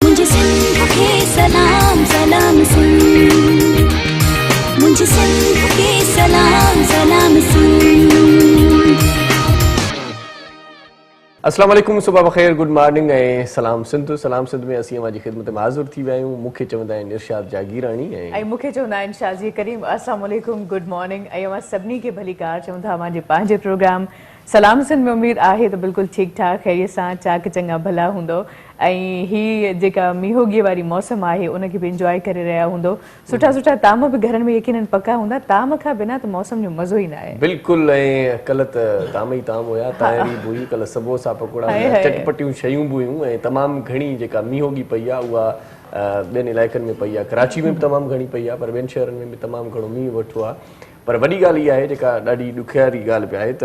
मुझे सिंध के सलाम सलाम सिंध, मुझे सिंध के सलाम सलाम सिंध। अस्सलाम वालेकुम, सुबह बख़ैर, गुड मॉर्निंग ऐं सलाम सिंध। सलाम सिंध में असीं अवां जी ख़िदमत में हाज़िर थी विया आहियूं। मूंखे चवंदा आहिनि इरशाद जागीराणी ऐं मूंखे चवंदा आहिनि शाज़ी करीम। अस्सलाम वालेकुम, गुड मॉर्निंग ऐं अवां सभिनी खे भली कार चऊं था अवां जे पंहिंजे प्रोग्राम सलाम सिंध में। उमेद आहे त बिल्कुलु ठीकु ठाक ख़ैरियत सां चाक चङा भला हूंदो ऐं हीअ जेका मीहोगीअ वारी मौसम आहे उनखे बि इंजॉय करे रहिया हूंदो। सुठा सुठा ताम बि घरनि में यकीनन पका हूंदा। ताम खां बिना त मौसम जो मज़ो ई न आहे। बिल्कुलु। ऐं कल्ह त ताम ई ताम हुया, ताहिरी बि हुई, कल्ह सबोसा पकोड़ा हुया, चटपटियूं शयूं बि हुयूं ऐं तमामु घणी जेका मीहोगी पई आहे उहा ॿियनि इलाइक़नि में पई आहे। कराची में बि तमामु घणी पई आहे, पर ॿियनि शहरनि में बि तमामु घणो मींहुं वेठो आहे। पर वॾी ॻाल्हि इहा आहे जेका ॾाढी ॾुखियारी ॻाल्हि बि आहे त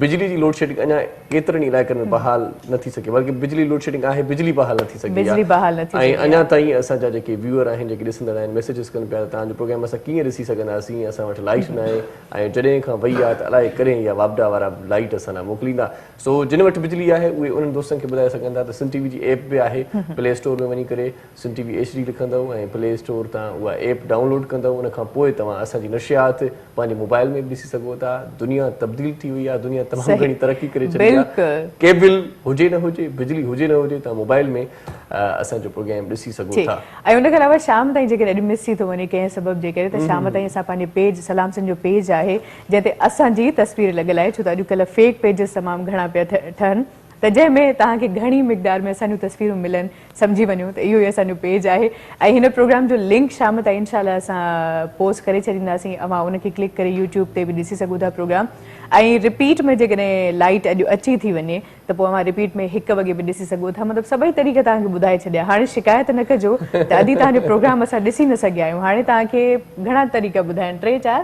बिजली जी लोड शेडिंग अञा केतिरनि इलाइक़नि में बहाल न थी सघे, बल्कि बिजली लोड शेडिंग आहे, बिजली बहाल न थी सघी आहे। ऐं अञा ताईं असांजा जेके व्यूअर आहिनि, जेके ॾिसंदड़ आहिनि, मैसेजिस कनि पिया त तव्हांजो प्रोग्राम असां कीअं ॾिसी सघंदासीं, असां वटि लाइट न आहे ऐं जॾहिं खां वई आहे त अलाए कॾहिं इहा वापडा वारा लाइट असां न मोकिलींदा। सो जिन वटि बिजली आहे उहे उन्हनि दोस्तनि खे ॿुधाए सघनि था त सिंध टीवी जी ऐप बि आहे। प्ले स्टोर में वञी करे सिंध टीवी HD लिखंदव ऐं प्ले स्टोर तां उहा ऐप डाउनलोड कंदव। उन खां पोइ तव्हां असांजी नशियात पंहिंजे मोबाइल में ॾिसी सघो था। दुनिया तब्दील थी वई आहे, दुनिया तमामु घणी तरक़ी करे छॾी आहे। केबल हुजे न हुजे, बिजली हुजे न हुजे, तव्हां मोबाइल में असांजो प्रोग्राम ॾिसी सघो था। ऐं उन खां अलावा शाम ताईं जेकॾहिं अॼु मिस थी थो वञे कंहिं सबब जे करे, त शाम ताईं असां पंहिंजे पेज सलाम सिंध जो पेज आहे जंहिं ते असांजी तस्वीर लॻियल आहे। छो त अॼुकल्ह फेक पेजिस तमामु घणा पिया ठहनि, त जंहिंमें तव्हांखे घणी मिक़दार में असांजूं तस्वीरूं मिलनि, सम्झी वञो त इहो ई असांजो पेज आहे। ऐं हिन प्रोग्राम जो लिंक शाम ताईं इंशाअल्लाह असां पोस्ट करे छॾींदासीं। अवां उनखे क्लिक करे यूट्यूब ते बि ॾिसी सघो था प्रोग्राम। ऐं रिपीट में जेकॾहिं लाइट अॼु अची थी वञे त पोइ अवां रिपीट में 1 वॻे बि ॾिसी सघो था। मतिलबु सभई तरीक़े तव्हांखे ॿुधाए छॾिया। हाणे शिकायत न कजो त अॼु तव्हांजो प्रोग्राम असां ॾिसी न सघिया आहियूं। हाणे तव्हांखे घणा तरीक़ा ॿुधाइनि, 3-4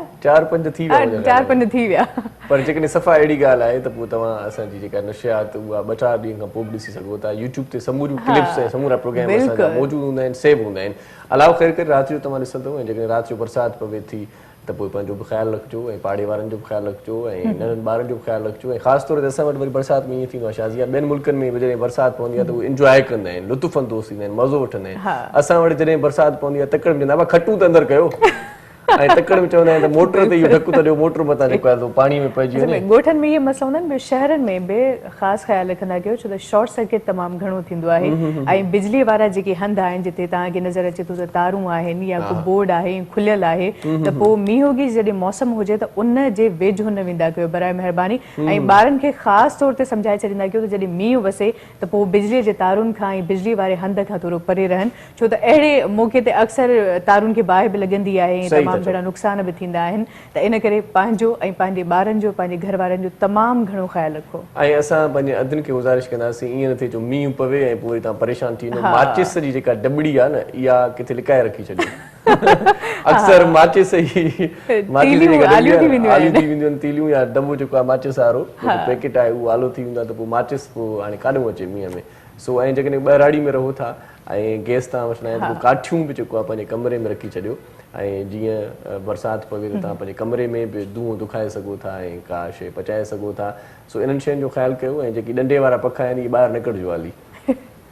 थी विया, 4-5 थी विया। पर जेकॾहिं सफ़ा अहिड़ी ॻाल्हि आहे त पोइ तव्हां असांजी जेका नशियात उहा 2-4 ॾींहं खां पोइ बि ॾिसी सघो था। यूट्यूब ते समूरियूं क्लिप्स ऐं समूरा प्रोग्राम असांजा मौजूदु हूंदा आहिनि, सेव हूंदा आहिनि। अलाउ ख़ैर करे राति जो तव्हां ॾिसंदव ऐं जेकॾहिं राति जो बरसाति पवे थी त पोइ पंहिंजो बि ख़्यालु रखिजो ऐं पाड़े वारनि जो बि ख़्यालु रखिजो ऐं नंढनि ॿारनि जो बि ख़्यालु रखिजो। ऐं ख़ासि तौर ते असां वटि वरी बरसाति में ईअं थींदो आहे शाज़िया, ॿियनि मुल्कनि में जॾहिं बरसाति पवंदी आहे त उहे इंजॉय कंदा आहिनि, लुत्फ़ अंदोज़ थींदा आहिनि, मज़ो वठंदा आहिनि। असां वटि जॾहिं बरसाति पवंदी आहे तकड़ि में चवंदा खटूं त अंदरि कयो ऐं तकड़ि में चवंदा आहिनि त मोटर ते इहो ढकु त ॾियो, मोटर मथां जेको आहे पाणी में पइजी वञे। ॻोठनि में इहे मसला हूंदा आहिनि, ॿियो शहरनि में बि ख़ासि ख़्यालु रखंदा कयो, छो त शॉर्ट सर्किट तमामु घणो थींदो आहे। ऐं बिजली वारा जेके हंध आहिनि जिते तव्हांखे नज़र अचे थो त तारूं आहिनि या को बोर्ड आहे खुलियल आहे, त पोइ मींहोगी जॾहिं मौसम हुजे त उन जे वेझो न वेंदा कयो बराए महिरबानी। ऐं ॿारनि खे ख़ासि तौर ते सम्झाए छॾींदा कयो त जॾहिं मींहुं वसे त पोइ बिजलीअ जे तारुनि खां ऐं बिजली वारे हंध खां थोरो परे रहनि, छो त अहिड़े मौक़े ते अक्सर तारुनि खे बाहि बि लॻंदी आहे ऐं तमामु घणा नुक़सान बि थींदा आहिनि। त इन करे पंहिंजो ऐं पंहिंजे ॿारनि जो, पंहिंजे घर वारनि जो तमामु घणो ख़्यालु रखो। ऐं असां पंहिंजे अदनि खे गुज़ारिश कंदासीं ईअं न थिए जो मींहुं पवे ऐं पोइ तव्हां परेशान थी वञो। माचिस जी जेका डबड़ी आहे न, इहा किथे लिकाए रखी छॾियो। अक्सर माचिस आलियूं थी वेंदियूं आहिनि, तीलियूं या दॿो जेको आहे माचिस वारो पैकेट आहे उहो आलो थी वेंदो आहे, त पोइ माचिस पोइ हाणे काॾूं अचे मींहं में। सो ऐं जेकॾहिं ॿाहिराड़ी में रहो था ऐं गैस तव्हां वठंदा आहियो त काठियूं बि जेको आहे पंहिंजे कमरे में रखी छॾियो। ऐं जीअं बरसाति पवे त तव्हां पंहिंजे कमरे में बि धुओं दुखाए सघो था ऐं का शइ पचाए सघो था। सो इन्हनि शयुनि जो ख़्यालु कयो। ऐं जेकी डंडे वारा पखा आहिनि इहे ॿाहिरि न कढिजो हाली,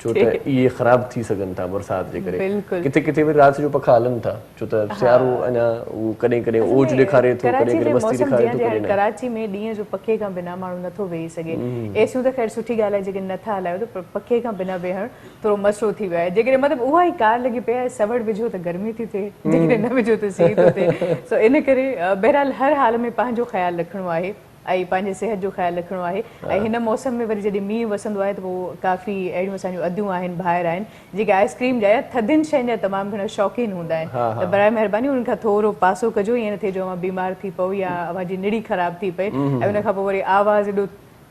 छो त इहे ख़राब थी सघनि था बरसाति जे करे। किथे किथे वरी राति जो पखा हलनि था, छो त सियारो अञा उहो कॾहिं कॾहिं ओज ॾेखारे थो, कॾहिं कॾहिं मस्ती ॾेखारे थो। कराची में ॾींहं जो पखे खां बिना माण्हू नथो वेही सघे। एसियूं त ख़ैर सुठी ॻाल्हि आहे जेके नथा हलायो, त पखे खां बिना वेहणु थोरो मसइलो थी वियो आहे। जेकॾहिं मतिलबु उहा ई कार लॻी पई आहे, सवड़ विझो त गर्मी थी थिए, जेकॾहिं न विझो त सीउ थो थिए। सो इन करे बहरहाल हर हाल में पंहिंजो ख़्यालु रखिणो आहे ऐं पंहिंजे सिहत जो ख़्यालु रखिणो आहे। ऐं हिन मौसम में वरी जॾहिं मींहुं वसंदो आहे त पोइ काफ़ी अहिड़ियूं असांजूं अदियूं आहिनि ॿाहिरि आहिनि जेके आइस्क्रीम जा या थधियुनि शयुनि जा तमामु घणा शौक़ीन हूंदा आहिनि। त बराए महिरबानी उन्हनि खां थोरो पासो कजो, ईअं न थिए जो अवां बीमार थी पओ या अवां जी निड़ी ख़राबु थी पए ऐं उन खां पोइ वरी आवाज़ु एॾो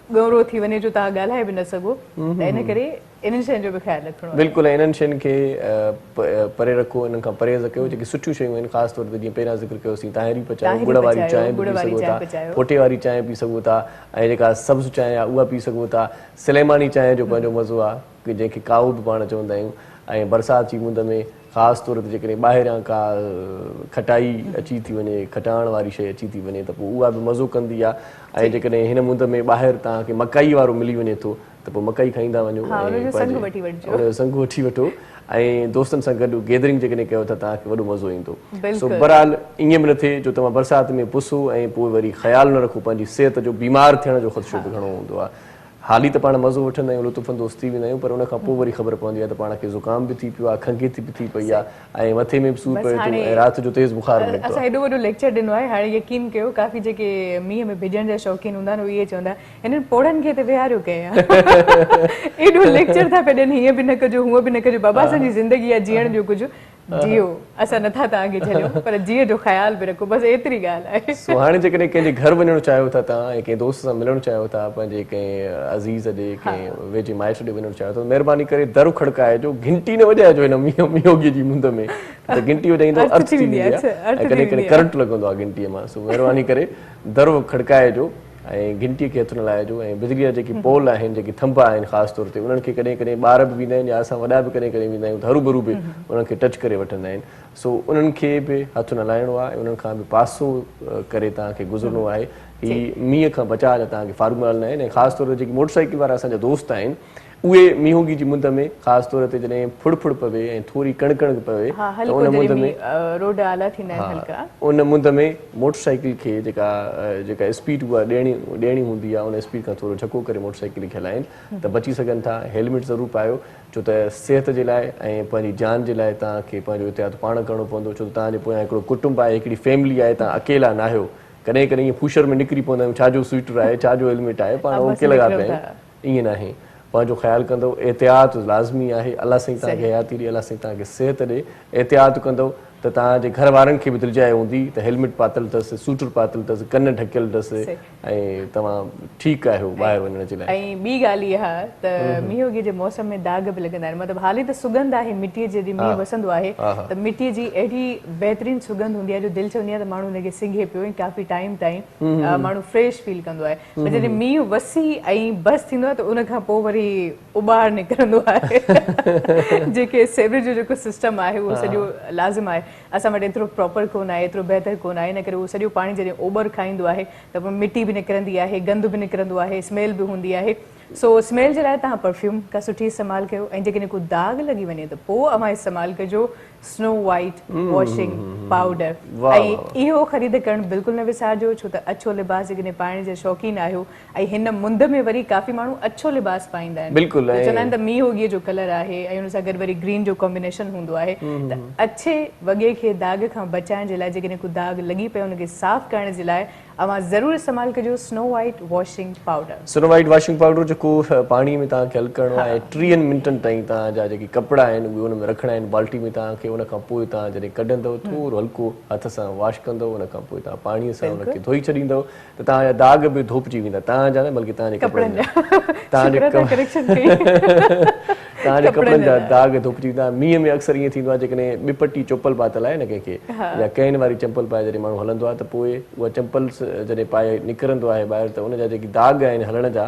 ॻौरो थी वञे जो तव्हां ॻाल्हाए बि न सघो। त इन करे इन्हनि शयुनि जो बि ख़्यालु रखिणो आहे। बिल्कुलु। ऐं इन्हनि शयुनि खे परे रखो, इन्हनि खां परहेज़ कयो। जेकी सुठियूं शयूं आहिनि, ख़ासि तौर ते जीअं पहिरियां ज़िक्र कयोसीं, ताहिरी पचायो, गुड़ वारी चांहि बि पी सघो था, फोटे वारी चांहि पी सघो था, ऐं जेका सब्ज़ चांहि आहे उहा पी सघो था। सलेमानी चांहि जो पंहिंजो मज़ो आहे, जंहिंखे काऊ बि पाण चवंदा आहियूं। ऐं बरसाति जी मुंद में ख़ासि तौर ते जेकॾहिं ॿाहिरियां का खटाई अची थी वञे, खटाइण वारी शइ अची थी वञे त पोइ उहा बि मज़ो कंदी आहे। ऐं जेकॾहिं हिन मुंद में ॿाहिरि तव्हांखे मकाई वारो मिली वञे थो त पोइ मकाई खाईंदा वञो, संग वठी वठो। ऐं दोस्तनि सां गॾु गैदरिंग जेकॾहिं कयो त तव्हांखे वॾो मज़ो ईंदो। सो बिल्कुलु। बहरहाल ईअं बि न थिए जो तव्हां बरसाति में पुसो ऐं पोइ वरी ख़्यालु न रखो पंहिंजी सिहत जो, बीमार थियण जो ख़दशो बि घणो हूंदो आहे। हाली त पाण मज़ो वठंदा आहियूं, लुत्फ़ थी वेंदा आहियूं, पर उन खां पोइ वरी ख़बर पवंदी आहे त पाण खे ज़ुकाम बि थी पियो आहे, खंघि थी पई आहे ऐं मथे में बि सूरु पए थो ऐं राति जो तेज़ बुखार निकितो असां आहे। हेॾो वॾो लेक्चर ॾिनो आहे, हाणे यकीन कयो काफ़ी जेके मींहं में भिॼण जा शौक़ीन हूंदा आहिनि उहे चवंदा हिननि पोड़नि खे त विहारियो कयां। एॾो लेक्चर था पिया ॾियनि, हीअं बि न कजो हूअं बि न कजो, बाबा असांजी ज़िंदगी आहे जीअण जो कुझु जियो, असां नथा तव्हांखे झलियूं, पर जीअ जो ख़्याल बि रखो, बसि एतिरी ॻाल्हि आहे। सो हाणे जेकॾहिं कंहिंजे घर वञणु चाहियो था तव्हां ऐं कंहिं दोस्त सां मिलणु चाहियो था, पंहिंजे कंहिं अज़ीज़ ॾे, कंहिं वेझे माइट ॾे वञणु चाहियो था, महिरबानी करे दर खड़काइजो, घंटी न वॼाइजो हिन मींहोगी जी मुंद में, त घंटी वॼाईंदो अर्थ थी वेंदी आहे ऐं कॾहिं कॾहिं करंट लॻंदो आहे घंटीअ मां। सो महिरबानी करे दर खड़काइजो ऐं घंटीअ खे हथु न लाइजो ऐं बिजलीअ जा जेके पोल आहिनि, जेके थंभ आहिनि ख़ासि तौर ते, उन्हनि खे कॾहिं कॾहिं ॿार बि वेंदा आहिनि या असां वॾा बि कॾहिं कॾहिं वेंदा आहियूं त हरू भरू बि उन्हनि खे टच करे वठंदा आहिनि। सो उन्हनि खे बि हथु न लाइणो आहे, उन्हनि खां बि पासो करे तव्हांखे गुज़रणो आहे। ही मींहं खां बचा जा तव्हांखे फार्मूला हलंदा आहिनि ऐं ख़ासि तौर ते जेके मोटरसाइकिल वारा असांजा दोस्त आहिनि उहे मींहोगी जी मुंद में ख़ासि तौर ते जॾहिं फुड़ पवे ऐं थोरी कणकण पवे त उन मुंद में रोड आला थींदा आहिनि हल्का, उन मुंद में मोटरसाइकिल खे जेका स्पीड उहा ॾियणी हूंदी आहे, उन स्पीड खां थोरो झको करे मोटरसाइकिल खे हलाइनि त बची सघनि था। हेलमेट ज़रूरु पायो, छो त सिहत जे लाइ ऐं पंहिंजी जान जे लाइ तव्हांखे पंहिंजो एहतियात पाण करिणो पवंदो, छो त तव्हांजे पोयां हिकिड़ो कुटुंब आहे, हिकिड़ी फैमिली आहे, तव्हां अकेला न आहियो। कॾहिं कॾहिं ईअं फूशर में निकिरी पवंदा आहियूं, छाजो स्वेटर आहे, छाजो हेलमेट आहे, पाण ओके लॻा पिया आहिनि, ईअं न आहे। पंहिंजो ख़्यालु कंदो, एहतियात लाज़मी आहे, अलाह साईं तव्हांखे हयाती ॾे, अलाह साईं तव्हांखे सिहत ॾे, एहतियात कंदो त तव्हांजे घर वारनि खे बि दिलिजाए हूंदी त हेलमेट पातल अथसि, सूटर पातल अथसि, कन ढकियल अथसि ऐं तव्हां ठीकु आहियो ॿाहिरि वञण जे लाइ। ऐं ॿी ॻाल्हि इहा त मींहोगी जे मौसम में दाग बि लॻंदा आहिनि, मतिलबु हाली त सुगंध आहे मिटीअ जॾहिं मींहुं वसंदो आहे त मिटीअ जी अहिड़ी बहितरीनु सुगंध हूंदी आहे जो दिलि चवंदी आहे त माण्हू हुनखे सिंघे पियो ऐं काफ़ी टाइम ताईं माण्हू फ्रेश फील कंदो आहे। पर जॾहिं मींहुं वसी ऐं बस थींदो आहे त उन खां पोइ वरी उॿार निकिरंदो आहे। जेके सेवरेज जो जेको सिस्टम आहे उहो सॼो लाज़िम आहे, असां वटि एतिरो प्रॉपर कोन आहे, एतिरो बहितर कोन आहे, इन करे उहो सॼो पाणी जॾहिं ओभर खाईंदो आहे त पोइ मिटी बि निकिरंदी आहे, गंद बि निकिरंदो आहे, स्मेल बि हूंदी आहे। सो स्मेल जे लाइ तव्हां परफ्यूम का सुठी इस्तेमालु कयो ऐं जेकॾहिं को दाग लॻी वञे त पोइ अवां इस्तेमालु कजो स्नो वाइट वॉशिंग पाउडर। ऐं इहो ख़रीद करणु बिल्कुलु न विसारिजो, छो त अछो लिबास जेकॾहिं पाइण जे शौक़ीन आहियो ऐं हिन मुंद में वरी काफ़ी माण्हू अछो लिबास पाईंदा आहिनि, चवंदा आहिनि त मींहोगीअ जो कलर आहे ऐं हुन सां गॾु वरी ग्रीन जो कॉम्बिनेशन हूंदो आहे, त अच्छे वॻे खे दाग खां बचाइण जे लाइ जेकॾहिं को दाग लॻी पियो हुनखे साफ़ करण जे लाइ अवां ज़रूरु इस्तेमालु कजो snow white washing powder. Snow white washing powder जेको पाणी में तव्हांखे हलु करिणो आहे, 30 मिंटनि ताईं तव्हांजा जेके कपिड़ा आहिनि उहे हुन में रखिणा आहिनि बाल्टी में तव्हांखे, उन खां पोइ तव्हां जॾहिं कढंदव थोरो हल्को हथ सां वॉश कंदव, उन खां पोइ तव्हां पाणीअ सां हुनखे धोई छॾींदव त तव्हांजा दाग बि धोपिजी वेंदा, तव्हांजा न बल्कि तव्हांजे कपिड़नि जा दाग धोपिजी वेंदा। मींहं में अक्सर ईअं थींदो आहे जेकॾहिं ॿिपटी चप्पल पातल आहे न कंहिंखे या कैन वारी चंपल पाए जॾहिं माण्हू हलंदो आहे त पोइ उहा चंपल जॾहिं पाए निकिरंदो आहे ॿाहिरि त उनजा जेके दाग आहिनि हलण जा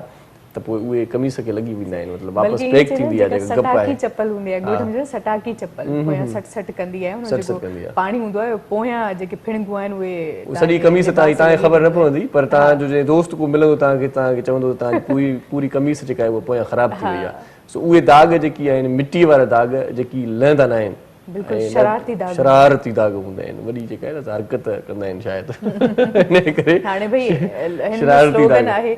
त पोइ उहे कमीस खे लॻी वेंदा आहिनि, मतिलबु वापसि पैक थींदी आहे जेका गप आहे। चप्पल हूंदी आहे ॻोठ में सटाकी चप्पल, पोयां सट सट कंदी आहे, हुन जो पाणी हूंदो आहे पोयां जेके फिणगूं आहिनि उहे सॼी कमीस तव्हांखे ख़बर न पवंदी, पर तव्हांजो जॾहिं दोस्त को मिलंदो तव्हांखे चवंदो त तव्हांजी पूरी कमीस जेका आहे उहा पोयां ख़राबु थी वई आहे। सो उहे दाग जेकी आहिनि मिटीअ वारा दाग जेकी लहंदा न आहिनि, शरारती दाग हूंदा आहिनि, वॾी जेका आहे न हरकत कंदा आहिनि शायदि, इन करे हाणे भई स्लोगन आहे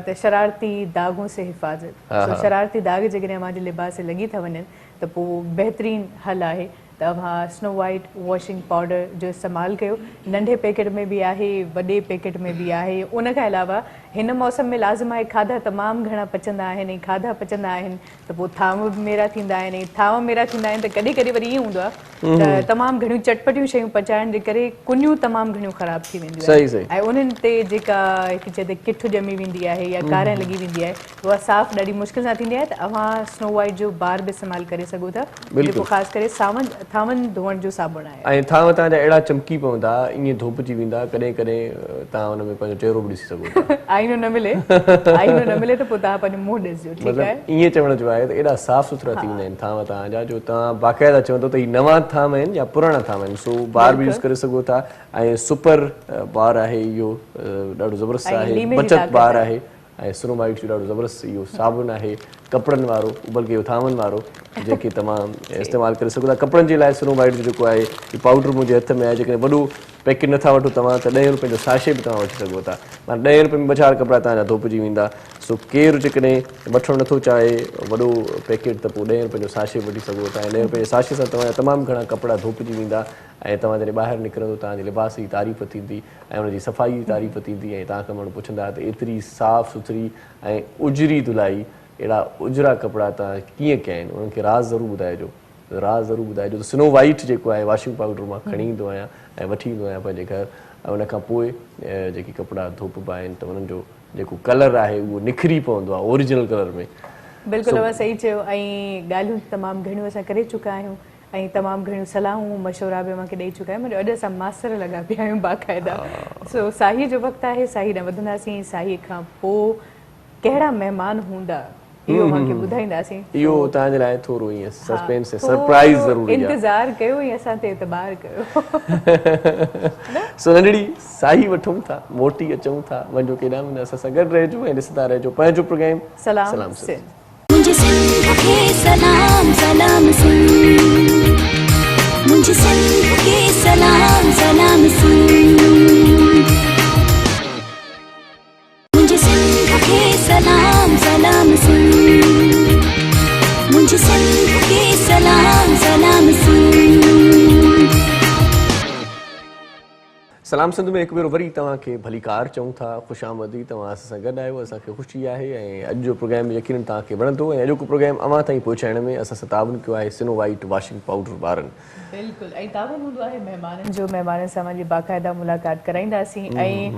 त शरारती दागों से हिफ़ाज़त। शरारती दाग जेकॾहिं अव्हांजे लिबास से लॻी था वञनि त पोइ बहितरीनु हल आहे त अव्हां स्नो वाइट वॉशिंग पाउडर जो इस्तेमालु कयो। नंढे पैकेट में बि आहे, वॾे पैकेट में बि आहे। उन खां अलावा हिन मौसम में लाज़िम आहे खाधा तमामु घणा पचंदा आहिनि ऐं खाधा पचंदा आहिनि त पोइ थांव बि मेरा थींदा आहिनि ऐं थांव मेरा थींदा आहिनि त कॾहिं कॾहिं वरी ईअं हूंदो आहे त तमामु घणियूं चटपटियूं शयूं पचाइण जे करे कुनियूं तमामु घणियूं ख़राबु थी वेंदियूं आहिनि ऐं उन्हनि ते जेका हिकु चए किठु ॼमी वेंदी आहे या कारें लॻी वेंदी आहे उहा साफ़ु ॾाढी मुश्किल सां थींदी आहे। त अव्हां स्नो वाइट जो बार बि इस्तेमालु करे सघो था, जेको ख़ासि करे थांवनि धोअण जो साबुण आहे। ऐं थांव तव्हांजा अहिड़ा चमकी पवंदा, ईअं धोपिजी वेंदा, कॾहिं कॾहिं तव्हां हुन में पंहिंजो चहिरो बि ॾिसी सघो था। आईनो न मिले त पोइ तव्हां पंहिंजो मुंहुं ॾिसजो, ठीकु आहे। ईअं चवण जो आहे त एॾा साफ़ सुथरा थी वेंदा आहिनि थांव तव्हांजा, जो तव्हां बाक़ाइदा चवंदो त हीअ नवां थांव आहिनि या पुराणा थांव आहिनि। सो बार बि यूज़ करे सघो था ऐं सुपर बार आहे, इहो ॾाढो ज़बरदस्त आहे, बचत बार आहे, ऐं सिनोमाइट जो ॾाढो ज़बरदस्त इहो साबुण आहे कपिड़नि वारो, बल्कि इहो थांवनि वारो, जेके तमामु इस्तेमालु करे सघो था। कपिड़नि जे लाइ सिनोमाइट जो जेको आहे इहो पाउडर मुंहिंजे हथ में आहे। जेकॾहिं वॾो पैकेट नथा वठो तव्हां त 10 रुपए जो साशे बि तव्हां वठी सघो था। माना 10 रुपए में 4 कपिड़ा तव्हांजा धोपिजी वेंदा। सो केरु जेकॾहिं वठणु नथो चाहे वॾो पैकेट त पोइ 10 रुपए जो साशे वठी सघो था। ऐं 10 रुपए जे साशे सां तव्हांजा तमामु घणा कपिड़ा धोपिजी वेंदा ऐं तव्हां जॾहिं ॿाहिरि निकिरंदो तव्हांजे लिबास जी तारीफ़ थींदी ऐं हुनजी सफ़ाई जी तारीफ़ थींदी ऐं तव्हांखां माण्हू पुछंदा त एतिरी साफ़ सुथरी ऐं उजरी धुलाई, अहिड़ा उजरा कपिड़ा तव्हां कीअं कया आहिनि, उन्हनि खे राज़ ज़रूरु ॿुधाइजो, राज़ ज़रूरु ॿुधाइजो। त स्नो वाइट जेको आहे वॉशिंग पाउडर मां खणी ईंदो आहियां ऐं वठी ईंदो आहियां पंहिंजे घर। ऐं उनखां पोइ जेके कपिड़ा धोपिबा आहिनि त उन्हनि जो जेको कलर आहे उहो निखरी पवंदो आहे ओरिजिनल कलर में। बिल्कुलु अवां सही चयो ऐं ॻाल्हियूं तमामु घणियूं असां करे चुका आहियूं ऐं तमामु घणियूं सलाहूं मशवरा बि मूंखे ॾेई चुका आहियूं। अॼु असां मास्तर लॻा पिया आहियूं बाक़ाइदा। सो साही जो वक़्तु आहे, साही न वधंदासीं। साही खां पोइ कहिड़ा महिमान हूंदा इहो मूंखे ॿुधाईंदासीं। इहो तव्हांजे लाइ थोरो ईअं सस्पेंस ऐं सरप्राइज़ ज़रूरी आहे। इंतज़ारु कयो ऐं असां ते एतबार कयो। सो नंढड़ी साही वठूं था, मोटी अचूं था, वञो केॾांहुं वेंदा असां सां गॾु रहिजो ऐं ॾिसंदा रहिजो पंहिंजो प्रोग्राम सलाम सिंध। मुझे सिंध के सलाम सलाम सिंध, मुझे सिंध के सलाम सलाम सिंध, मुझे सिंध के सलाम सलाम सिंध, मुझे सिंध के सलाम सलाम सिंध। सलाम सिंध में हिकु भेरो वरी तव्हांखे भली कार चऊं था, ख़ुशि आमदी। तव्हां असां सां गॾु आहियो, असांखे ख़ुशी आहे ऐं अॼु जो प्रोग्राम यकीनन तव्हांखे वणंदो ऐं अॼोको प्रोग्राम अव्हां ताईं पहुचाइण में असां सां ताबन कयो आहे सिनो वाइट वॉशिंग पाउडर वारनि। बिल्कुलु ऐं ताबन हूंदो आहे महिमाननि जो। महिमाननि सां मुंहिंजी बाक़ाइदा मुलाक़ात कराईंदासीं ऐं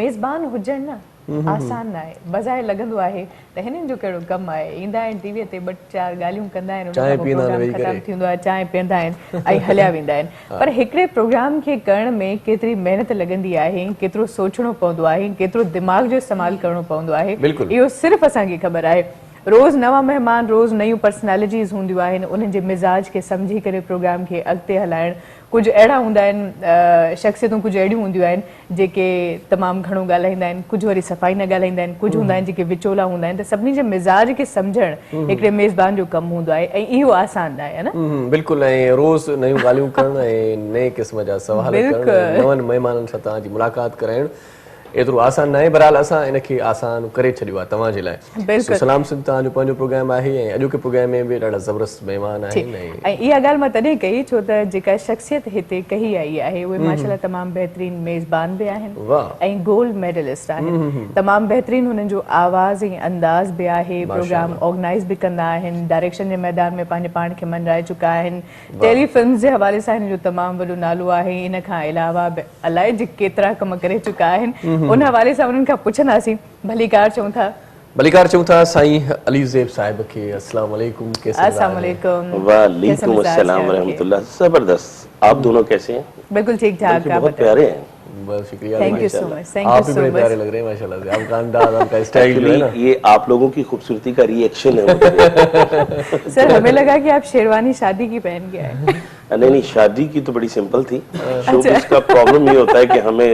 मेज़बान हुजणु न आसान न आहे। बज़ाए लॻंदो आहे त हिननि जो कहिड़ो कमु आहे, ईंदा आहिनि टीवीअ ते 2-4 ॻाल्हियूं कंदा आहिनि, ख़तमु थींदो आहे, चांहि पीअंदा आहिनि ऐं हलिया वेंदा आहिनि। पर हिकिड़े प्रोग्राम खे करण में केतिरी महिनत लॻंदी आहे, केतिरो सोचणो पवंदो आहे, केतिरो दिमाग़ जो इस्तेमालु करणो पवंदो आहे, इहो सिर्फ़ु असांखे ख़बर आहे। रोज़ नवां महिमान, रोज़ नयूं पर्सनैलिटीज़ हूंदियूं आहिनि, उन्हनि जे मिज़ाज खे सम्झी करे प्रोग्राम खे अॻिते हलाइणु। कुझु अहिड़ा हूंदा आहिनि शख़्सियतूं, कुझु अहिड़ियूं हूंदियूं आहिनि जेके तमामु घणो ॻाल्हाईंदा आहिनि, कुझु वरी सफ़ाई न ॻाल्हाईंदा आहिनि, कुझु हूंदा आहिनि जेके विचोला हूंदा आहिनि। त सभिनी जे मिज़ाज खे सम्झणु हिकिड़े मेज़बान जो कमु हूंदो आहे ऐं इहो आसान न आहे न। बिल्कुलु, ऐं रोज़ नयूं ॻाल्हियूं करणु ऐं नए क़िस्म जा सवाल करणु, नवनि महिमाननि सां तव्हांजी मुलाक़ात कराइणु एतिरो आसान न आहे। बहरहाल असां इनखे आसान करे छॾियो आहे तव्हां जे लाइ। सलाम सिंध तव्हांजो पंहिंजो प्रोग्राम आहे ऐं अॼोके प्रोग्राम में बि ॾाढा ज़बरदस्त महिमान आहिनि। ऐं इहा ॻाल्हि मां तॾहिं कई छो त जेका शख़्सियत हिते कही आई आहे उहे माशाल्लाह तमामु बहितरीन मेज़बान बि आहिनि ऐं गोल्ड मेडलिस्ट आहिनि। तमामु बहितरीन हुननि जो आवाज़ ऐं अंदाज़ बि आहे। प्रोग्राम ऑर्गेनाइज़ बि कंदा आहिनि, डायरेक्शन जे मैदान में पंहिंजे पाण खे मंझाए चुका आहिनि। टेलीफिल्म जे हवाले सां हिन जो तमामु वॾो नालो आहे। इन खां अलावा अलाए जे केतिरा कम करे चुका आहिनि। उन हवाले सां उन्हनि खां पुछंदासीं। भलीकार चऊं था, भलीकार चऊं था साईं अली ज़ैब साहिब खे। अस्सलाम वालेकुम। अस्सलाम वालेकुम। वालेकुम अस्सलाम व रहमतुल्लाह। जबरदस्त। आप दोनों कैसे हैं? बिल्कुल ठीक ठाक। बहुत प्यारे हैं। बहुत शुक्रिया। Thank you so much. आप भी बड़े प्यारे लग रहे हैं माशाल्लाह से। आपका अंदाज, आपका स्टाइल जो है ना, ये आप लोगों की खूबसूरती का रिएक्शन है। सर हमें लगा कि आप शेरवानी शादी की पहन के आए। नहीं, शादी की तो बड़ी सिंपल थी। शोबिज़ का प्रॉब्लम ये होता है कि हमें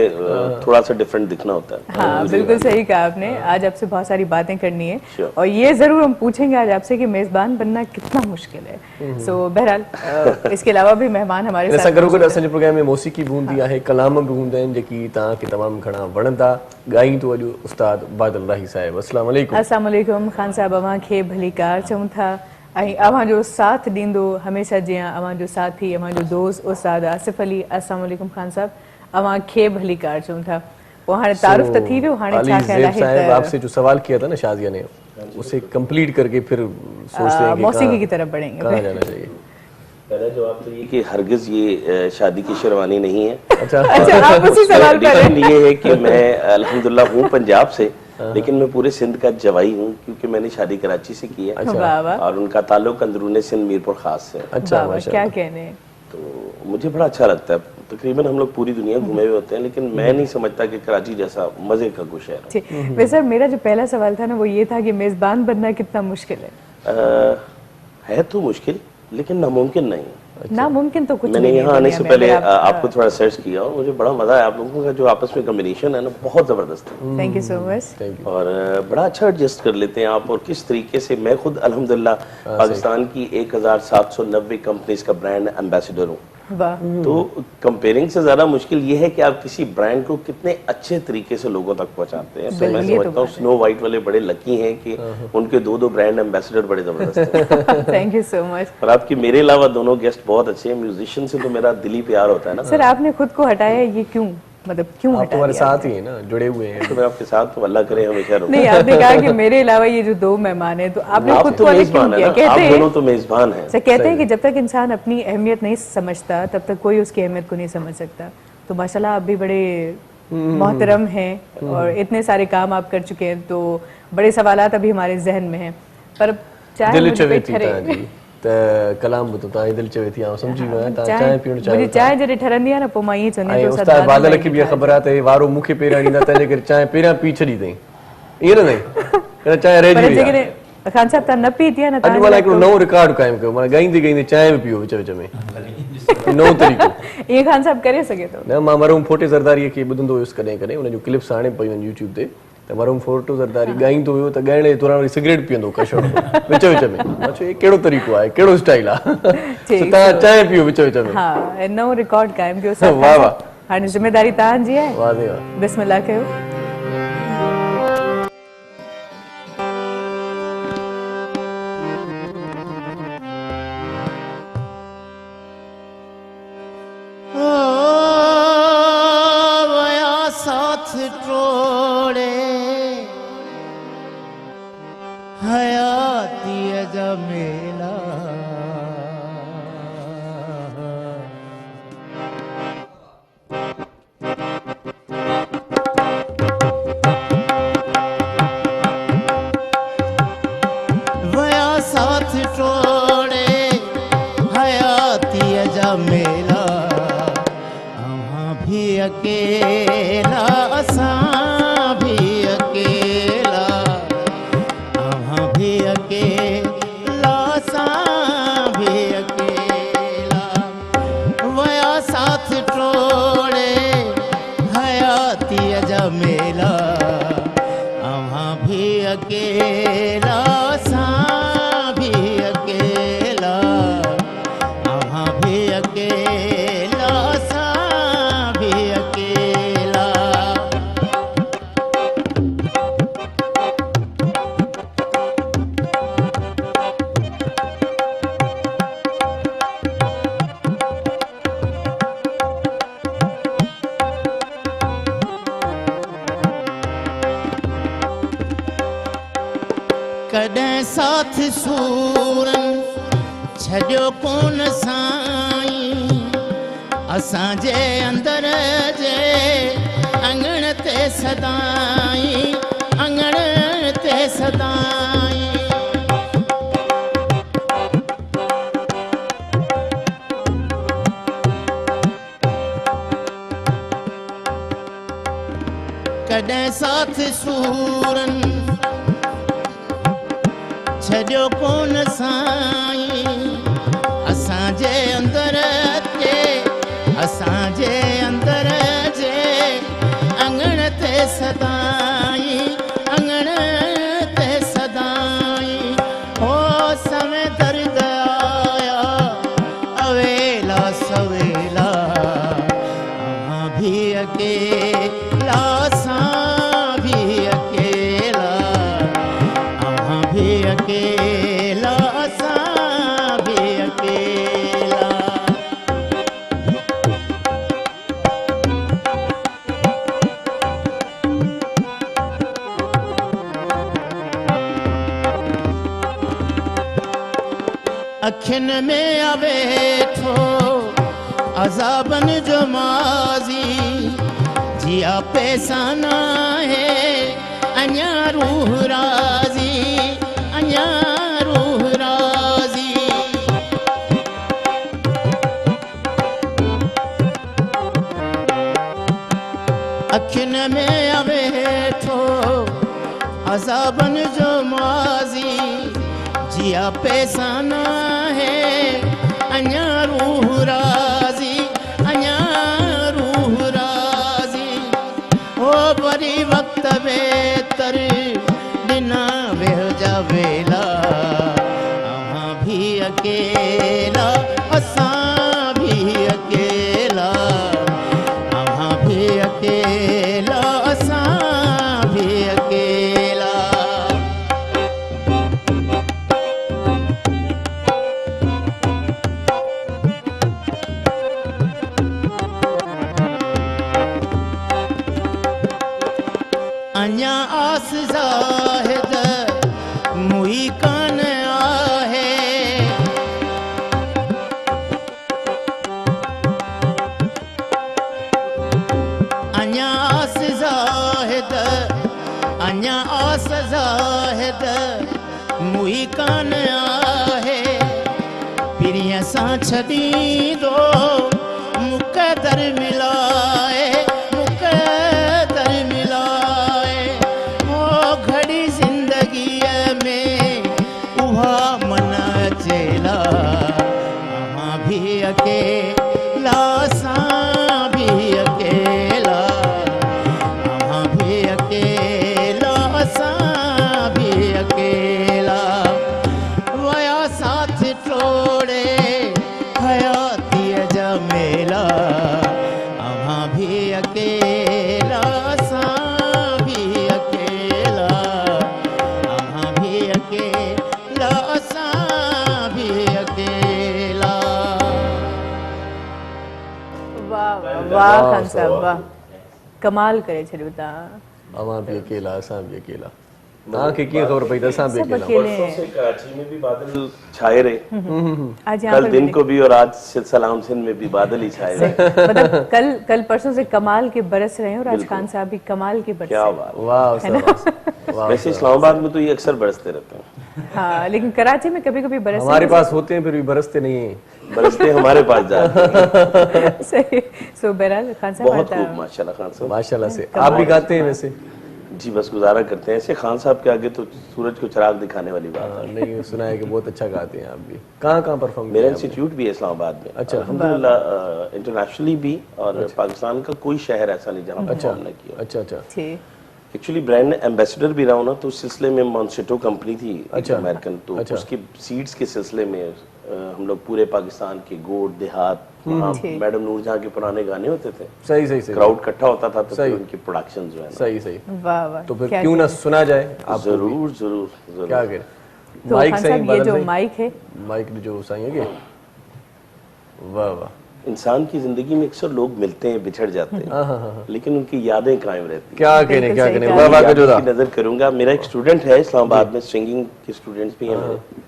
थोड़ा सा डिफरेंट दिखना होता है। हाँ बिल्कुल सही कहा आपने। आज आपसे बहुत सारी बातें करनी है और ये जरूर हम पूछेंगे आज आपसे कि मेजबान बनना कितना मुश्किल है। सो बहरहाल इसके अलावा भी मेहमान हमारे साथ गॾो गॾु असांजे प्रोग्राम में मौसीक़ी बि हूंदी आहे, कलाम बि हूंदा आहिनि जेकी तव्हांखे तमामु घणा वणंदा। ॻाईंदो अॼु उस्ताद बादल राही साहिब। अस्सलाम वालेकुम। अस्सलाम वालेकुम। ख़ान साहिब अव्हांखे भलीकार चऊं था ऐं अव्हांजो साथ ॾींदो हमेशह जीअं अव्हांजो साथी, अव्हांजो दोस्त उस्ताद आसिफ अली। अस्सलाम वालेकुम ख़ान साहिब, अव्हांखे भलीकार चऊं था। पोइ हाणे तारुफ त थी वियो, हाणे छा ख्याल आहे? साहिब आपसे जो सवाल किया था ना शाजिया ने, उसे कंप्लीट करके फिर सोचते हैं कि मौसीकी की तरफ बढ़ेंगे। कहाँ जाना चाहिए? पहला जवाब तो ये कि हरगिज ये शादी की शेरवानी नहीं है। अच्छा आप उसी सवाल पर हैं। ये है कि मैं अल्हम्दुलिल्लाह हूँ पंजाब से, लेकिन मैं पूरे सिंध का जवाई हूँ क्योंकि मैंने शादी कराची से की है। अच्छा। और उनका ताल्लुक अंदरूनी सिंध मीरपुर खास से। अच्छा, क्या कहने। तो मुझे बड़ा अच्छा लगता है। तकरीबन हम लोग पूरी दुनिया घूमे हुए होते हैं, लेकिन मैं नहीं समझता कि कराची जैसा मजे का कोई शहर है। वैसे सर मेरा जो पहला सवाल था ना वो ये था कि मेजबान बनना कितना मुश्किल है। है तो मुश्किल लेकिन नामुमकिन नहीं। नामुमकिन तो कुछ मैंने भी यहाँ आने से दुनिया में, पहले अगर आप- आपको थोड़ा सर्च किया और मुझे बड़ा मजा आया। आप लोगों का जो आपस में कॉम्बिनेशन है ना, बहुत जबरदस्त है थैंक यू सो मच। और बड़ा अच्छा एडजस्ट कर लेते हैं आप। और किस तरीके से, मैं खुद अल्हम्दुलिल्लाह पाकिस्तान की 1790 कंपनीज का ब्रांड एम्बेसडर हूँ। वाह, तो कंपेयरिंग से ज्यादा मुश्किल ये है कि आप किसी ब्रांड को कितने अच्छे तरीके से लोगों तक पहुंचाते हैं। तो मैं ये तो समझता हूँ स्नो वाइट वाले बड़े लकी हैं कि उनके दो ब्रांड एम्बेसडर बड़े जबरदस्त हैं। Thank you so much. और आपकी मेरे अलावा दोनों गेस्ट बहुत अच्छे हैं। म्यूजिशियन से तो मेरा दिली प्यार होता है ना। सर आपने खुद को हटाया, ये क्यों, मतलब क्यों आप हटा तुम्हारे दिया? साथ ही है ना, जुड़े हुए हैं। तो मैं आपके साथ तो अल्लाह करे हमेशा रहूं। नहीं, आपने कहा कि मेरे अलावा ये जो दो मेहमान हैं, तो आपने आप खुद तो को अलग मेजबान क्यों है किया? ना, आप कहते दोनों हैं तो मेजबान हैं। सर, कहते हैं कि जब तक इंसान अपनी अहमियत नहीं समझता तब तक कोई उसकी अहमियत को नहीं समझ सकता। तो माशाल्लाह आप भी बड़े मोहतरम हैं और इतने सारे काम आप कर चुके हैं, तो बड़े सवालात अभी हमारे जहन में हैं। पर चाहे दिल मुझे चवे पेट थी ठरे, ता जी त कलाम बुतो ता दिल चवे थी। आ समझी मैं ता चाय पीण चाहे मुझे चाय जॾहिं ठरंदी आहे न, पोइ मां ईअं चवंदी ऐं आहियां कि उस्ताद बादल खे बि ख़बर आहे त हे वारो मूंखे पहिरियां ॾींदा, तंहिंजे करे चांहि पहिरियां पी छॾी अथई। ईअं न अथई, चांहि रहिजी पर वई आहे। जेकॾहिं ख़ान साहब तव्हां न पीती आहे न, अॼु मां हिकिड़ो नओं रिकॉर्ड क़ाइमु कयो, माना ॻाईंदे ॻाईंदे चांहि बि पीओ विच विच में, नओं तरीक़ो। ईअं ख़ान साहब करे सघे थो। न, मां मरहूम फोटे ज़रदारीअ खे ॿुधंदो हुयुसि कॾहिं कॾहिं, हुन जूं क्लिप्स हाणे पयूं आहिनि यूट्यूब ते। त मरहूम फोटो ज़रदारी ॻाईंदो हुयो त ॻाइण जे दौरान वरी सिगरेट पीअंदो कशण विच विच में। मां चयो हे कहिड़ो तरीक़ो आहे, कहिड़ो स्टाइल आहे, तव्हां चांहि पीओ विच विच में। हा, नओं रिकॉर्ड क़ाइमु कयो सर। वाह वाह, हाणे ज़िम्मेदारी तव्हांजी आहे, वाह दे वाह। बिस्मिल्लाह कयो। वया साथ टोड़े हयाती जा मेला वया साथ टोड़े हयाती जा मेला भी अकेला असां भी अकेला अहाँ भी अकेला असां भी अकेला वया साथ टोड़े हयाती जा मेला अहाँ भी अकेला असां भी अकेला अहाँ भी अकेला असां भी अकेला कॾहिं साथ सूरन छॾियो कोन साईं असांजे अंदर जे अंगण ते सदाई अंगण ते सदाई कॾहिं साथ सूरन छॾियो कोन साईं असांजे अंदर जे अंगण ते सदाई अंगण ते सदाई हो समय दर्द आया अवेला सवेला अहाँ भी अकेला असां भी अकेला अहाँ भी अकेला असां भी अकेला अखियुनि में आवे थो अज़ाबन जो माज़ी जिया पैसा न है अञा रूह राज़ी अञा रूह राज़ी अखियुनि में आवे थो अज़ाबन जो माज़ी जिया पैसा न है अञा रूह कान आहे पिरिय सां छॾी दो मुक़दर मिलाए मुक़दर मिलाए ओ घड़ी ज़िंदगीअ में उहा मन अचेला मां भी अकेला सां भी अकेला मां भी अकेला सां भी अकेला वया साथ टोड़े हयातीअ जा मेला मां भी अकेला सां भी अकेला मां भी अकेला सां भी अकेला वाह वाह वाह खान साहब वाह कमाल करे छॾियो तव्हां अवां भी अकेला असां भी अकेला तव्हांखे कीअं ख़बर पई त असां भी सब अकेला अकेले परसों से कराची में भी बादल छाए रहे, आज यहाँ कल पर दिन भी को भी और आज सलाम सिंध में भी बादल ही छाए रहे। मतलब कल परसों से कमाल के बरस रहे हैं और आज खान साहब भी कमाल के बरस क्या रहे हैं। बात। वाह उस्ताद, वाह वैसे इस्लामाबाद में तो ये अक्सर बरसते रहते हैं, हाँ लेकिन कराची में कभी कभी बरस हमारे पास होते हैं फिर भी बरसते नहीं हैं। बरसते हमारे पास जाते हैं। सही। सो बहरहाल खान साहब बहुत आता खूब माशाल्लाह खान साहब। माशाल्लाह से आप भी गाते हैं वैसे? जी बस गुजारा करते हैं, ऐसे खान साहब के आगे तो सूरज को चिराग दिखाने वाली बात है। नहीं सुना है कि बहुत अच्छा गाते हैं आप भी। कहाँ कहाँ परफॉर्म मेरा इंस्टीट्यूट भी है इस्लामाबाद में। अच्छा। अल्हम्दुलिल्लाह इंटरनेशनली भी, और पाकिस्तान का कोई शहर ऐसा नहीं जहाँ परफॉर्म न किया। अच्छा अच्छा ठीक एक्चुअली ब्रांड एम्बेसडर भी रहा हूँ ना, तो उस सिलसिले में मॉन्सेटो कंपनी थी अच्छा। अमेरिकन, तो अच्छा। उसके सीड्स के सिलसिले में हम लोग पूरे पाकिस्तान के गोड देहात, वहाँ ठीक। मैडम नूरजहां के पुराने गाने होते थे, सही सही सही क्राउड इकट्ठा होता था, तो सही। फिर उनकी प्रोडक्शन जो है ना, सही सही। वाह वाह तो फिर क्या क्यों ना सुना जाए आप जरूर जरूर जरूर। क्या करें? तो माइक खान सही साहब ये बदल जो सही? माइक है माइक जो सही है क्या? वाह वाह। इंसान की जिंदगी में अक्सर लोग मिलते हैं, बिछड़ जाते हैं, लेकिन उनकी यादें कायम रहती हैं। क्या कहने बिल्कुल क्या सही कहने कहा। वाह वाह का यादों जोड़ा। की नजर करूंगा। मेरा एक स्टूडेंट है इस्लामाबाद में, सिंगिंग के स्टूडेंट्स भी हैं मेरे,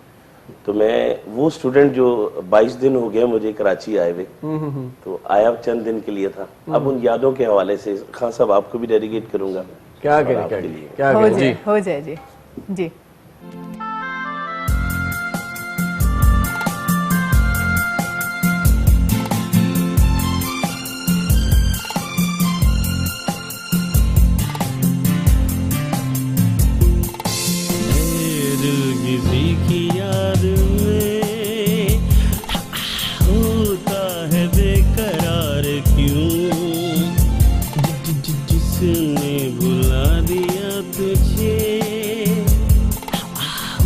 तो मैं वो स्टूडेंट जो 22 दिन हो गए मुझे कराची आए हुए, तो आया चंद दिन के लिए था, अब उन यादों के हवाले से खान साहब आपको भी डेडिकेट करूंगा। क्या और कहने आपके क्या लिए। क्या हो कहने जी जाए हो जाए जी जी। दिल किसी की याद में होता है बेकरार क्यों, जिसने बुला दिया तुझे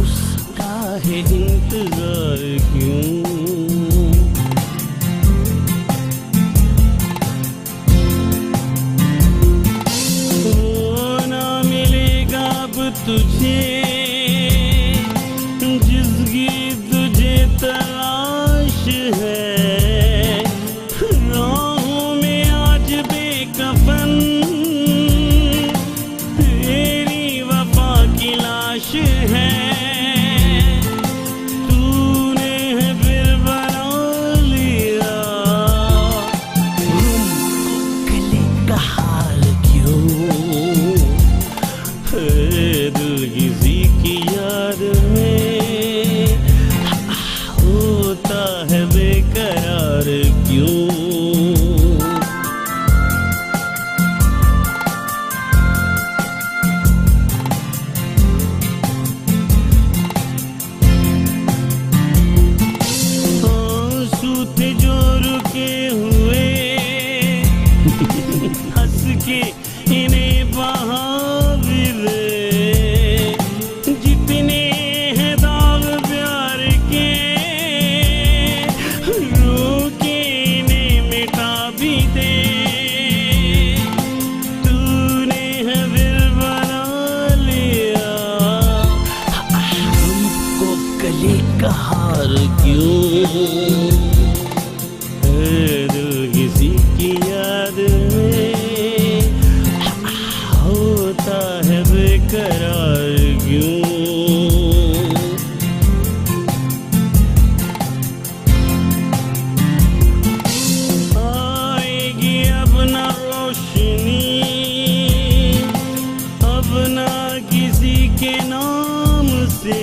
उसका है इंतजार क्यों। वो ना मिलेगा अब तुझे जिसकी तुझे तलाश है, राहों में आज बेकफन तेरी वफा की लाश है। तूने फिर बना लिया गले का हाल क्यों, दिल किसी की याद में होता है बेकरार क्यों। आंसू थे जो रुके हुए हंस के इन्हें बहा भी दे, जितने हैं दाग प्यार के रोके इन्हें मिटा भी दे। तूने है दिल बना लिया हमको गले का हार क्यों, दिल किसी की याद में होता है बेकरार क्यों। आएगी अब ना रोशनी, अब ना किसी के नाम से,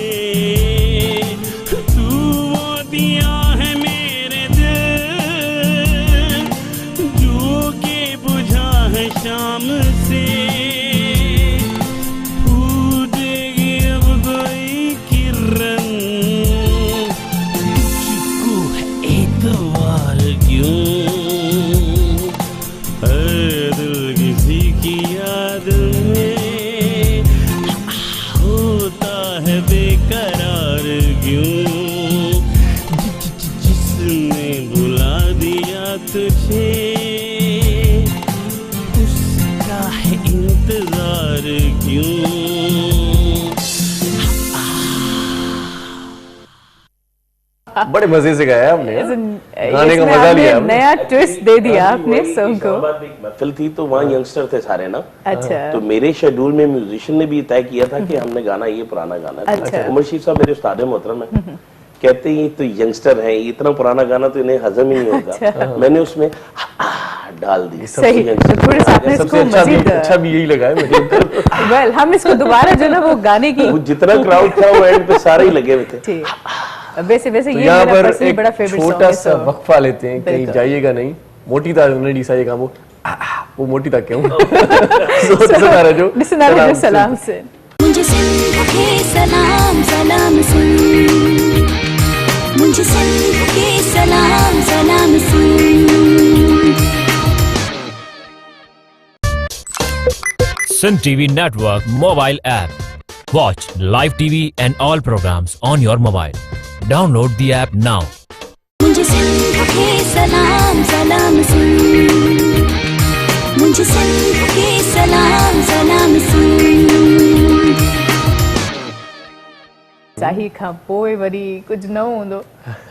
शाम से फूटेगी अब कोई किरण, तुझको है एतवार क्यों, है दिल किसी की याद में होता है बेकरार क्यों, जिसने बुला दिया तुझे उसका है इंतजार क्यों। बड़े मजे से गाया आपने, गाने का इसमें मजा लिया आपने आपने। नया ट्विस्ट दे दिया आपने सॉन्ग को। इस्लामाबाद में एक महफिल थी तो वहाँ यंगस्टर थे सारे ना, अच्छा तो मेरे शेड्यूल में म्यूजिशियन ने भी तय किया था कि हमने गाना ये पुराना गाना है। अच्छा। उमर शीफ साहब मेरे उस्ताद मोहतरम है, कहते हैं ये तो यंगस्टर है, इतना पुराना गाना तो इन्हें हजम ही नहीं होगा। मैंने उसमें डाल दी। सही, तो थोड़े से आपने सबसे इसको अच्छा भी मजीद यही लगा है मुझे। वेल हम इसको दोबारा जो ना वो गाने की वो जितना क्राउड था वो एंड पे सारे ही लगे हुए थे। ठीक, वैसे तो ये यहाँ मेरा पर पर्सनली एक बड़ा फेवरेट सॉन्ग छोटा है। सा वक्फा लेते हैं, कहीं बिल्कुल। जाइएगा नहीं। मोटी ताज नडी सा ये काम वो मोटी तक क्यों जो सलाम से मुझे सिंध के सलाम सलाम सुन, मुझे सिंध के सलाम सलाम सुन। Sun TV Network mobile app. Watch live TV and all programs on your mobile. Download the app now. मुझे सिंध के सलाम सलाम सुन, मुझे सिंध के सलाम सलाम सुन। साही खां पोइ वरी कुछ न हूंदो,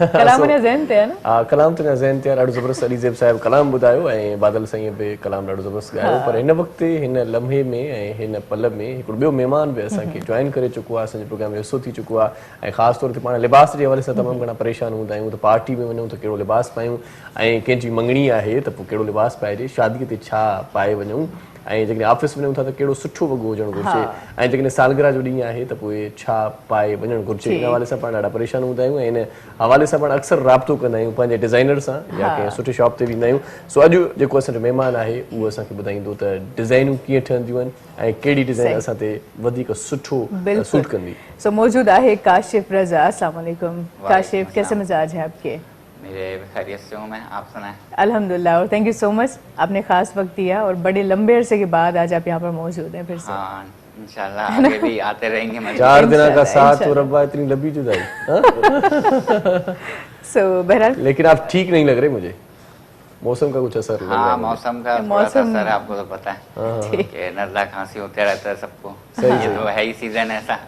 कलाम ने ज़हन ते है ना। कलाम तो ज़हन ते ॾाढो ज़बरदस्त अली ज़ैब साहिब कलाम ॿुधायो ऐं बादल साईं बि कलाम ॾाढो ज़बरदस्त ॻायो, पर हिन वक़्तु हिन लम्हे में ऐं हिन पल में हिकिड़ो ॿियो महिमान बि असांखे जॉइन करे चुको आहे, असांजे प्रोग्राम में हिसो थी चुको आहे। ऐं ख़ासि तौर ते पाण लिबास जे हवाले सां तमामु घणा परेशान हूंदा आहियूं, त पार्टी में वञूं त कहिड़ो लिबास पायूं, ऐं कंहिंजी मंगणी आहे त पोइ कहिड़ो लिबास पाइजे, शादीअ ते छा पाए वञूं, ऐं जेकॾहिं ऑफिस वञूं था त कहिड़ो सुठो वॻो हुजणु घुरिजे, ऐं जेकॾहिं सालगिरह जो ॾींहुं आहे त पोइ छा पाए वञणु घुरिजे। इन हवाले सां पाण ॾाढा परेशान हूंदा आहियूं ऐं इन हवाले सां पाण अक्सर राब्तो कंदा आहियूं पंहिंजे डिज़ाइनर सां या कंहिं सुठे शॉप ते वेंदा आहियूं। सो अॼु जेको असांजो महिमान आहे उहो असांखे ॿुधाईंदो त डिज़ाइनूं कीअं ठहंदियूं आहिनि ऐं कहिड़ी डिज़ाइन असां ते वधीक सुठो सूट कंदी। सो मौजूद आहे काशिफ रजा। अस्सलाम वालेकुम काशिफ, कैसे मिजाज है आपके? मेरे खैरियत से हूँ मैं, आप सुनाएं? अल्हम्दुलिल्लाह, और थैंक यू सो मच, आपने खास वक्त दिया और बड़े लंबे अरसे के बाद आज आप यहाँ पर मौजूद हैं फिर से। हाँ इंशाल्लाह आगे भी आते रहेंगे मजे। 4 दिन का साथ और रब्बा इतनी लंबी जुदाई। सो बहरहाल लेकिन आप ठीक नहीं लग रहे मुझे, मौसम का कुछ असर लग रहा हाँ है मुझे। मौसम का थोड़ा सा असर है, आपको तो पता है कि नज़ला खांसी होते रहता है सबको, ये तो है ही सीजन ऐसा।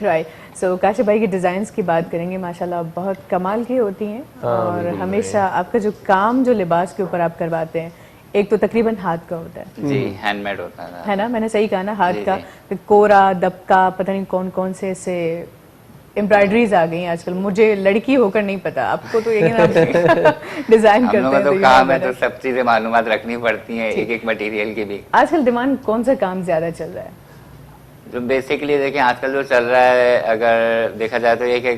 राइट। सो काशिफ भाई की डिज़ाइंस की बात करेंगे, माशाल्लाह बहुत कमाल की होती हैं, और हमेशा आपका जो काम जो लिबास के ऊपर आप करवाते हैं, एक तो तकरीबन हाथ का होता है जी, हैंडमेड होता है ना, मैंने सही कहा ना, हाथ का, फिर कोरा दबका, पता नहीं कौन कौन से ऐसे एम्ब्रॉयडरीज आ गई हैं आजकल, मुझे लड़की होकर नहीं पता, आपको तो यकीन आप डिजाइन करते हैं। हम लोगों का तो काम है, तो सब चीजें मालूमात रखनी पड़ती हैं, एक एक मटेरियल की भी। आजकल डिमांड कौन सा काम ज्यादा चल रहा है? जो बेसिकली देखें आजकल जो चल रहा है, अगर देखा जाए तो ये कि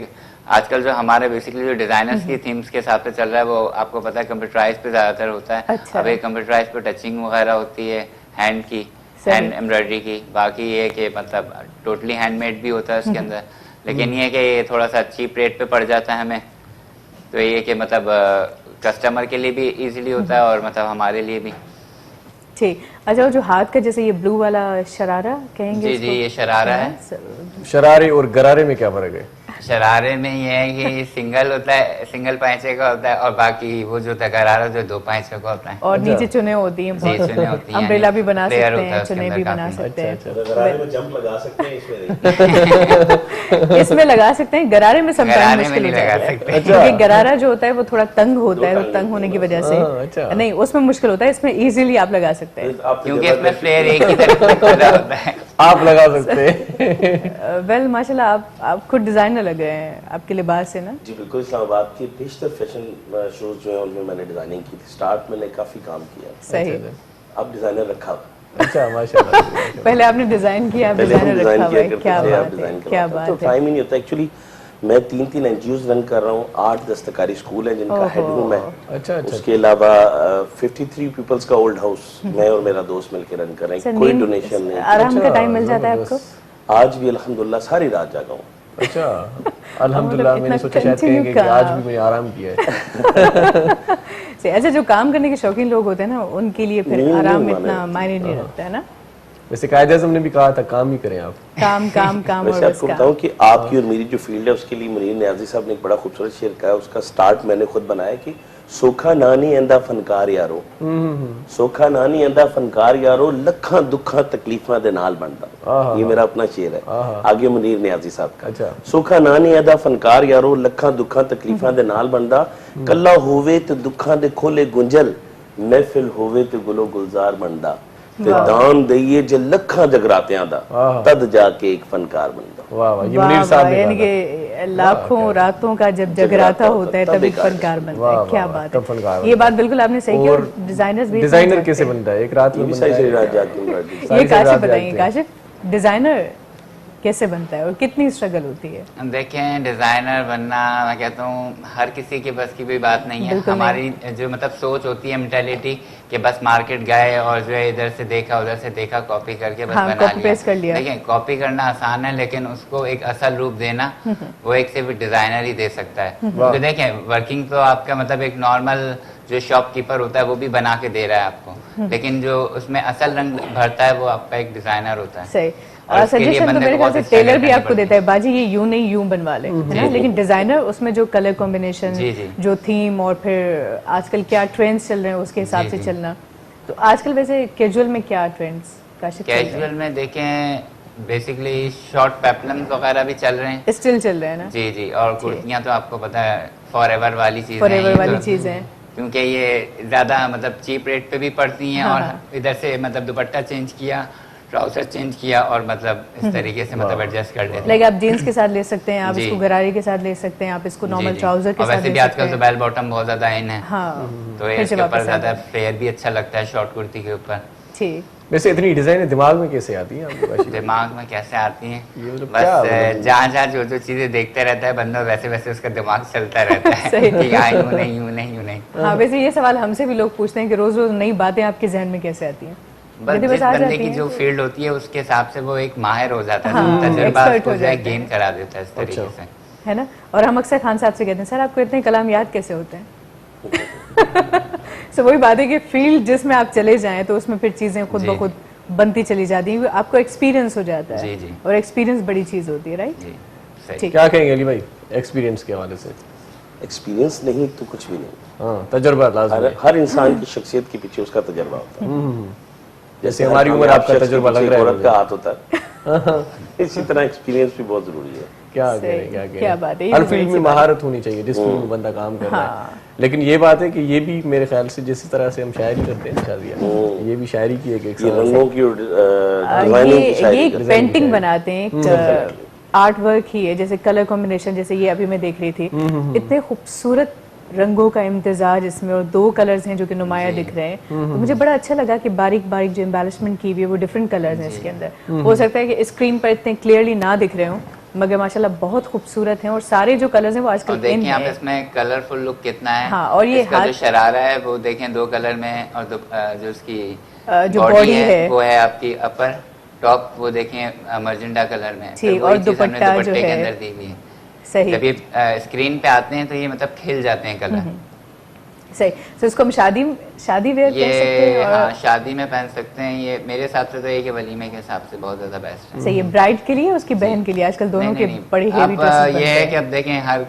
आजकल जो हमारे बेसिकली जो डिजाइनर्स की थीम्स के हिसाब से चल रहा है, वो आपको पता है कंप्यूटराइज पे ज्यादातर होता है। अच्छा। अब एक कंप्यूटराइज पे टचिंग वगैरह होती है, हैंड की, हैंड एम्ब्रॉयडरी की, बाकी ये कि मतलब टोटली हैंडमेड भी होता है उसके अंदर, लेकिन ये कि ये थोड़ा सा चीप रेट पे पड़ जाता है हमें, तो ये कि मतलब कस्टमर के लिए भी इजीली होता है और मतलब हमारे लिए भी। ठीक। अच्छा, वो जो हाथ का जैसे ये ब्लू वाला शरारा कहेंगे जी इसको? जी, ये शरारा है। शरारे और गरारे में क्या फर्क है? शरारे में ये है कि सिंगल होता है, सिंगल पैंचे का होता है, और बाकी वो जो होता है गरारा जो 2 पैंचे का होता है, और नीचे चुने होती हैं, जी चुने होती हैं, अम्ब्रेला भी बना Player सकते होता है हैं, उसके चुने अंदर भी बना काफी। सकते हैं, गरारे में जंप लगा सकते हैं, इसमें नहीं। इसमें लगा सकते हैं, गरारे में समटाइम गरारे में मुश्किल हो नहीं लगा जाता है, सकते। क्योंकि गरारा जो होता है वो थोड़ा तंग होता है, वो तंग होने की वजह अच्छा। से नहीं, उसमें मुश्किल होता है, इसमें इजीली आप लगा सकते हैं। क्योंकि इसमें फ्लेयर एक ही तरफ से खुला होता है। आप लगा सकते हैं। वेल माशाल्लाह, आप खुद डिजाइनर लग रहे हैं आपके लिबास से ना। जी बिल्कुल, इस्लामाबाद के बेशतर फैशन शोज जो है उनमें मैंने डिजाइनिंग की थी। स्टार्ट मैंने काफी काम किया, सही। अब डिजाइनर रखा हुआ। अच्छा माशाल्लाह। पहले आपने डिजाइन किया, आप पहले हम डिजाइनर डिजाइन रखा हुआ किया है, करते क्या थे, अब बात डिजाइन है, क्या करवाते हैं। बात तो है। टाइम ही नहीं होता एक्चुअली। मैं 3 NGOs रन कर रहा हूँ, 8 दस्तकारी स्कूल है जिनका हेड हूँ मैं। अच्छा अच्छा। उसके अलावा 53 पीपल्स का ओल्ड हाउस मैं और मेरा दोस्त मिलकर रन कर रहे हैं। कोई डोनेशन नहीं। आराम का टाइम मिल जाता है आपको? आज भी अल्हम्दुलिल्लाह सारी रात जागा हूँ। अच्छा अल्हम्दुलिल्लाह, मैंने सोचा शायद कहेंगे कि आज भी मैंने आराम किया है। अच्छा, जो काम करने के शौकीन लोग होते हैं ना, उनके लिए फिर आराम इतना मायने नहीं रखता है ना। वैसे कायदे आज़म ने भी कहा था काम ही करें आप। काम काम काम। वैसे और आपको बताऊं कि आपकी और मेरी जो फील्ड है उसके लिए मुनीर नियाजी साहब ने एक बड़ा खूबसूरत शेर कहा है। उसका स्टार्ट मैंने खुद बनाया कि सोखा नानी अंदा फनकार यारो, सोखा नानी अंदा फनकार यारो, लखा दुखा तकलीफा दे नाल बनदा। ये मेरा अपना शेर है, आगे मुनीर नियाजी साहब का। अच्छा। सोखा नानी अंदा फनकार यारो, लखा दुखा तकलीफा दे नाल बनदा, कल्ला होवे ते दुखा दे खोले गुंजल, महफिल होवे ते गुलो गुलजार बनदा, ते दान दईए जे लखा जगरातियां दा, तद जाके एक फनकार बनदा। वाह वाह, ये मुनीर साहब ने यानी कि लाखों रातों का जब जगराता होता है तभी फनकार बनता है। क्या बात है, ये बात बिल्कुल आपने सही की। और डिजाइनर्स भी, डिजाइनर कैसे बनता है? एक रात में बनता है? ये काशिफ बताइए, काशिफ डिजाइनर कैसे बनता है और कितनी स्ट्रगल होती है? देखें, डिजाइनर बनना मैं कहता हूँ हर किसी के बस की कोई बात नहीं है। हमारी जो मतलब सोच होती है, मेंटालिटी, कि बस मार्केट गए और जो है इधर से देखा उधर से देखा, कॉपी करके बस बना लिया। देखिए, कॉपी करना आसान है, लेकिन उसको एक असल रूप देना वो एक सिर्फ डिजाइनर ही दे सकता है। तो देखें, वर्किंग तो आपका मतलब एक नॉर्मल जो शॉपकीपर होता है वो भी बना के दे रहा है आपको, लेकिन जो उसमें असल रंग भरता है वो आपका एक डिजाइनर होता है। सही। और सजेशन तो मेरे ख्याल से टेलर भी आपको देता है, बाजी ये यूं नहीं यूं बनवा ले, है ना। लेकिन डिजाइनर उसमें जो कलर कॉम्बिनेशन, जो थीम, और फिर आजकल क्या ट्रेंड्स चल रहे हैं उसके हिसाब से चलना। तो आजकल वैसे कैजुअल में क्या ट्रेंड्स? कैजुअल में देखें बेसिकली शॉर्ट पेप्लम्स वगैरह भी चल रहे हैं, स्टिल चल रहे हैं ना। जी जी। और कुर्तियां तो आपको पता है फॉरएवर वाली चीजें, फॉरएवर वाली चीजें, क्योंकि ये ज्यादा मतलब चीप रेट पे भी पड़ती हैं। और इधर से मतलब दुपट्टा चेंज किया, ट्राउजर चेंज किया, और मतलब इस तरीके से मतलब एडजस्ट कर लेते हैं। लाइक आप जीन्स के साथ ले सकते हैं, आप इसको गरारे के साथ ले सकते हैं, आप इसको नॉर्मल ट्राउजर के साथ ले सकते हैं। वैसे भी आजकल तो बेल बॉटम बहुत ज्यादा इन है, तो इसके ऊपर ज्यादा फ्लेयर भी अच्छा लगता है शॉर्ट कुर्ती के ऊपर। ठीक। वैसे इतनी डिजाइन दिमाग में कैसे आती हैं? दिमाग में कैसे आती हैं? बस जहाँ जहाँ जो जो चीजें देखते रहता है बंदा, वैसे वैसे उसका दिमाग चलता रहता है कि यूं नहीं यूं नहीं यूं नहीं। हाँ, वैसे ये सवाल हमसे भी लोग पूछते हैं कि रोज रोज नई बातें आपके जहन में कैसे आती हैं? बस जिस बंदे की जो फील्ड होती है उसके हिसाब से वो एक माहिर हो जाता है, तजुर्बा उसको जो है गेन करा देता है इस तरीके से, है ना। और हम अक्सर खान साहब से कहते हैं, सर आपको इतने कलाम याद कैसे होते हैं? सो वही बात है कि फील्ड जिसमें आप चले जाएं तो उसमें फिर चीजें खुद ब खुद बनती चली जाती है, आपको एक्सपीरियंस हो जाता है। जी। और एक्सपीरियंस बड़ी चीज होती है, राइट? जी, ठीक। क्या कहेंगे अली भाई एक्सपीरियंस के हवाले से? एक्सपीरियंस नहीं तो कुछ भी नहीं। हाँ, तजुर्बा लाज़िम है। हर इंसान की शख्सियत के पीछे उसका तजुर्बा होता है। जैसे हमारी उम्र आपका तजुर्बा लग रहा है, औरत का हाथ होता है, इसी तरह एक्सपीरियंस भी बहुत जरूरी है। क्या बात है, हर फील्ड में महारत होनी चाहिए जिस फील्ड में बंदा काम कर रहा है। लेकिन ये बात है कि ये भी मेरे ख्याल से जिस तरह से हम शायरी करते हैं शादिया, ये भी शायरी की एक रंगों की और डिजाइनिंग की शायरी, ये पेंटिंग बनाते हैं, एक आर्ट वर्क ही है। जैसे कलर कॉम्बिनेशन, जैसे ये अभी मैं देख रही थी, इतने खूबसूरत रंगों का इम्तिजाज इसमें, और 2 कलर्स हैं जो कि नुमाया दिख रहे हैं। तो मुझे बड़ा अच्छा लगा कि बारीक बारीक जो एम्बेलिशमेंट की हुई है वो डिफरेंट कलर्स हैं इसके अंदर। हो सकता है कि स्क्रीन पर इतने क्लियरली ना दिख रहे हों, मगर माशाल्लाह बहुत खूबसूरत हैं। और सारे जो कलर्स हैं वो आजकल इन हैं। आप इसमें कलरफुल लुक कितना है। हाँ, और ये इसका जो शरारा है वो देखें 2 कलर में, और जो उसकी जो बॉडी है वो है आपकी अपर टॉप, वो देखें मर्जेंटा कलर में, ठीक। और दुपट्टा जो है के अंदर दी हुई है। सही। जब ये स्क्रीन पे आते हैं तो ये मतलब खिल जाते हैं कलर। सही। तो इसको हम शादी वेयर कह सकते हैं। और हाँ, शादी में पहन सकते हैं। ये मेरे हिसाब से तो ये वलीमे के हिसाब से बहुत ज्यादा बेस्ट है। सही है, ब्राइड के लिए, उसकी बहन के लिए, आजकल दोनों के बड़े हेवी ड्रेसेस ये है कि अब देखें हर